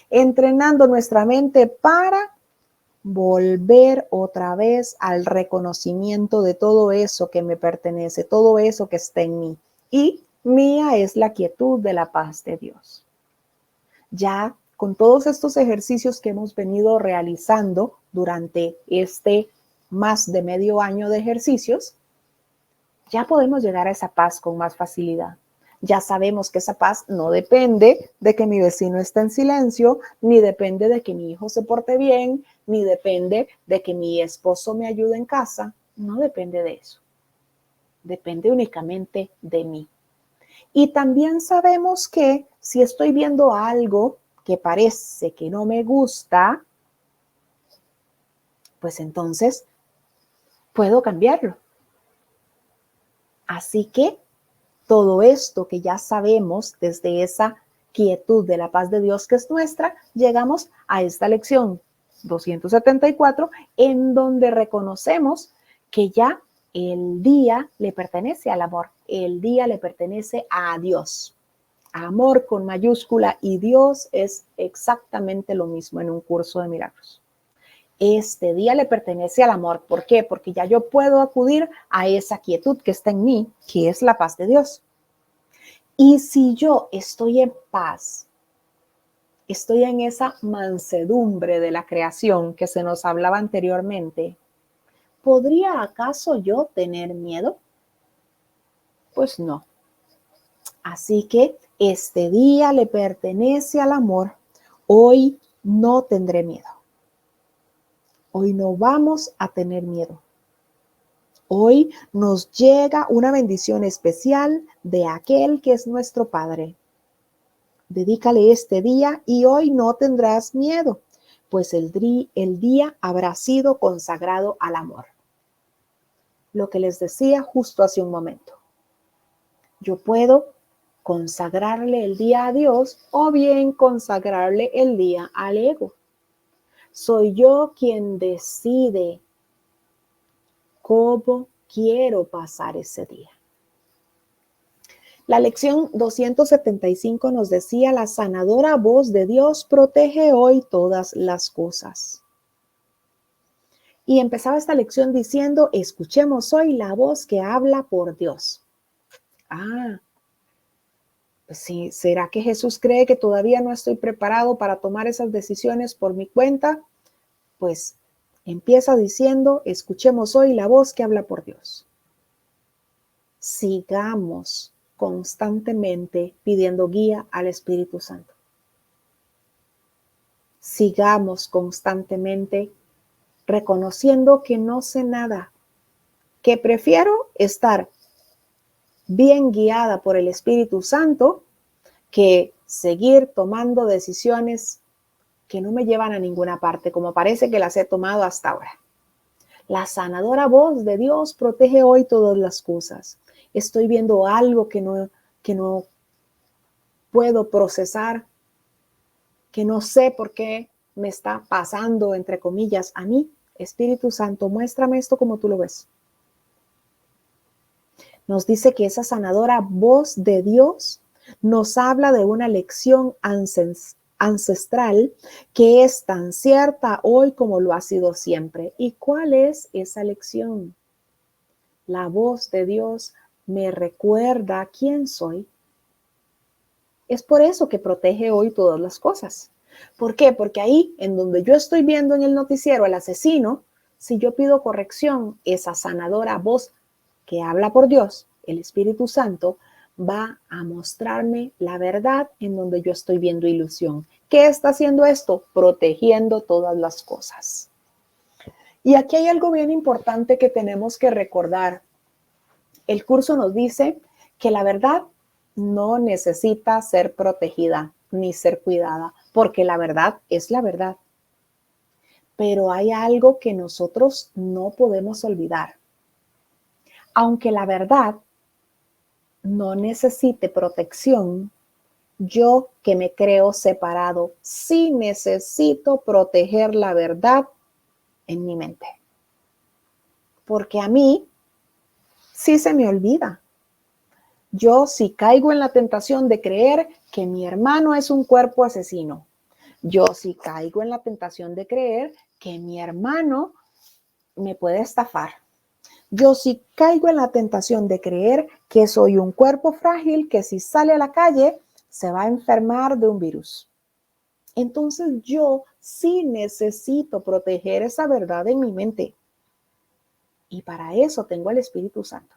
Entrenando nuestra mente para volver otra vez al reconocimiento de todo eso que me pertenece, todo eso que está en mí. Y mía es la quietud de la paz de Dios. Ya con todos estos ejercicios que hemos venido realizando durante este más de medio año de ejercicios, ya podemos llegar a esa paz con más facilidad. Ya sabemos que esa paz no depende de que mi vecino esté en silencio, ni depende de que mi hijo se porte bien, ni depende de que mi esposo me ayude en casa. No depende de eso. Depende únicamente de mí. Y también sabemos que si estoy viendo algo que parece que no me gusta, pues entonces puedo cambiarlo. Así que todo esto que ya sabemos desde esa quietud de la paz de Dios que es nuestra, llegamos a esta lección 274, en donde reconocemos que ya el día le pertenece al amor, el día le pertenece a Dios. Amor con mayúscula y Dios es exactamente lo mismo en un curso de milagros. Este día le pertenece al amor. ¿Por qué? Porque ya yo puedo acudir a esa quietud que está en mí, que es la paz de Dios. Y si yo estoy en paz, estoy en esa mansedumbre de la creación que se nos hablaba anteriormente, ¿podría acaso yo tener miedo? Pues no. Así que este día le pertenece al amor. Hoy no tendré miedo. Hoy no vamos a tener miedo. Hoy nos llega una bendición especial de aquel que es nuestro Padre. Dedícale este día y hoy no tendrás miedo, pues el día habrá sido consagrado al amor. Lo que les decía justo hace un momento. Yo puedo consagrarle el día a Dios o bien consagrarle el día al ego. Soy yo quien decide cómo quiero pasar ese día. La lección 275 nos decía: la sanadora voz de Dios protege hoy todas las cosas. Y empezaba esta lección diciendo: escuchemos hoy la voz que habla por Dios. Pues sí, ¿será que Jesús cree que todavía no estoy preparado para tomar esas decisiones por mi cuenta? Pues empieza diciendo: escuchemos hoy la voz que habla por Dios. Sigamos constantemente pidiendo guía al Espíritu Santo. Sigamos constantemente reconociendo que no sé nada, que prefiero estar bien guiada por el Espíritu Santo que seguir tomando decisiones que no me llevan a ninguna parte, como parece que las he tomado hasta ahora. La sanadora voz de Dios protege hoy todas las cosas. Estoy viendo algo que no puedo procesar, que no sé por qué me está pasando, entre comillas, a mí. Espíritu Santo, muéstrame esto como tú lo ves. Nos dice que esa sanadora voz de Dios nos habla de una lección ancestral que es tan cierta hoy como lo ha sido siempre. ¿Y cuál es esa lección? La voz de Dios me recuerda quién soy. Es por eso que protege hoy todas las cosas. ¿Por qué? Porque ahí, en donde yo estoy viendo en el noticiero al asesino, si yo pido corrección, esa sanadora voz que habla por Dios, el Espíritu Santo, va a mostrarme la verdad en donde yo estoy viendo ilusión. ¿Qué está haciendo esto? Protegiendo todas las cosas. Y aquí hay algo bien importante que tenemos que recordar. El curso nos dice que la verdad no necesita ser protegida ni ser cuidada, porque la verdad es la verdad. Pero hay algo que nosotros no podemos olvidar. Aunque la verdad no necesite protección, yo que me creo separado, sí necesito proteger la verdad en mi mente. Porque a mí sí se me olvida. Yo sí caigo en la tentación de creer que mi hermano es un cuerpo asesino. Yo sí caigo en la tentación de creer que mi hermano me puede estafar. Yo sí caigo en la tentación de creer que soy un cuerpo frágil que si sale a la calle se va a enfermar de un virus. Entonces yo sí necesito proteger esa verdad en mi mente. Y para eso tengo al Espíritu Santo,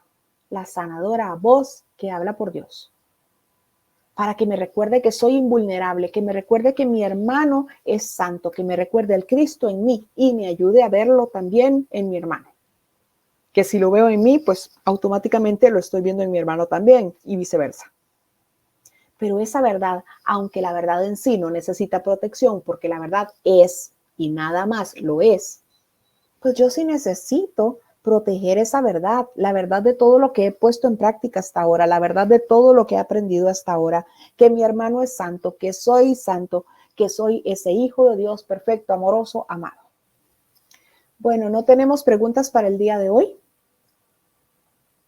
la sanadora voz que habla por Dios. Para que me recuerde que soy invulnerable, que me recuerde que mi hermano es santo, que me recuerde el Cristo en mí y me ayude a verlo también en mi hermano. Que si lo veo en mí, pues automáticamente lo estoy viendo en mi hermano también y viceversa. Pero esa verdad, aunque la verdad en sí no necesita protección, porque la verdad es y nada más lo es, pues yo sí necesito proteger esa verdad, la verdad de todo lo que he puesto en práctica hasta ahora, la verdad de todo lo que he aprendido hasta ahora, que mi hermano es santo, que soy santo, que soy ese hijo de Dios perfecto, amoroso, amado. Bueno, no tenemos preguntas para el día de hoy,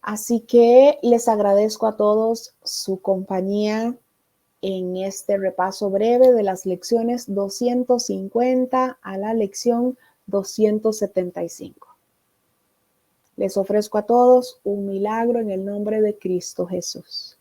así que les agradezco a todos su compañía en este repaso breve de las lecciones 250 a la lección 275. Les ofrezco a todos un milagro en el nombre de Cristo Jesús.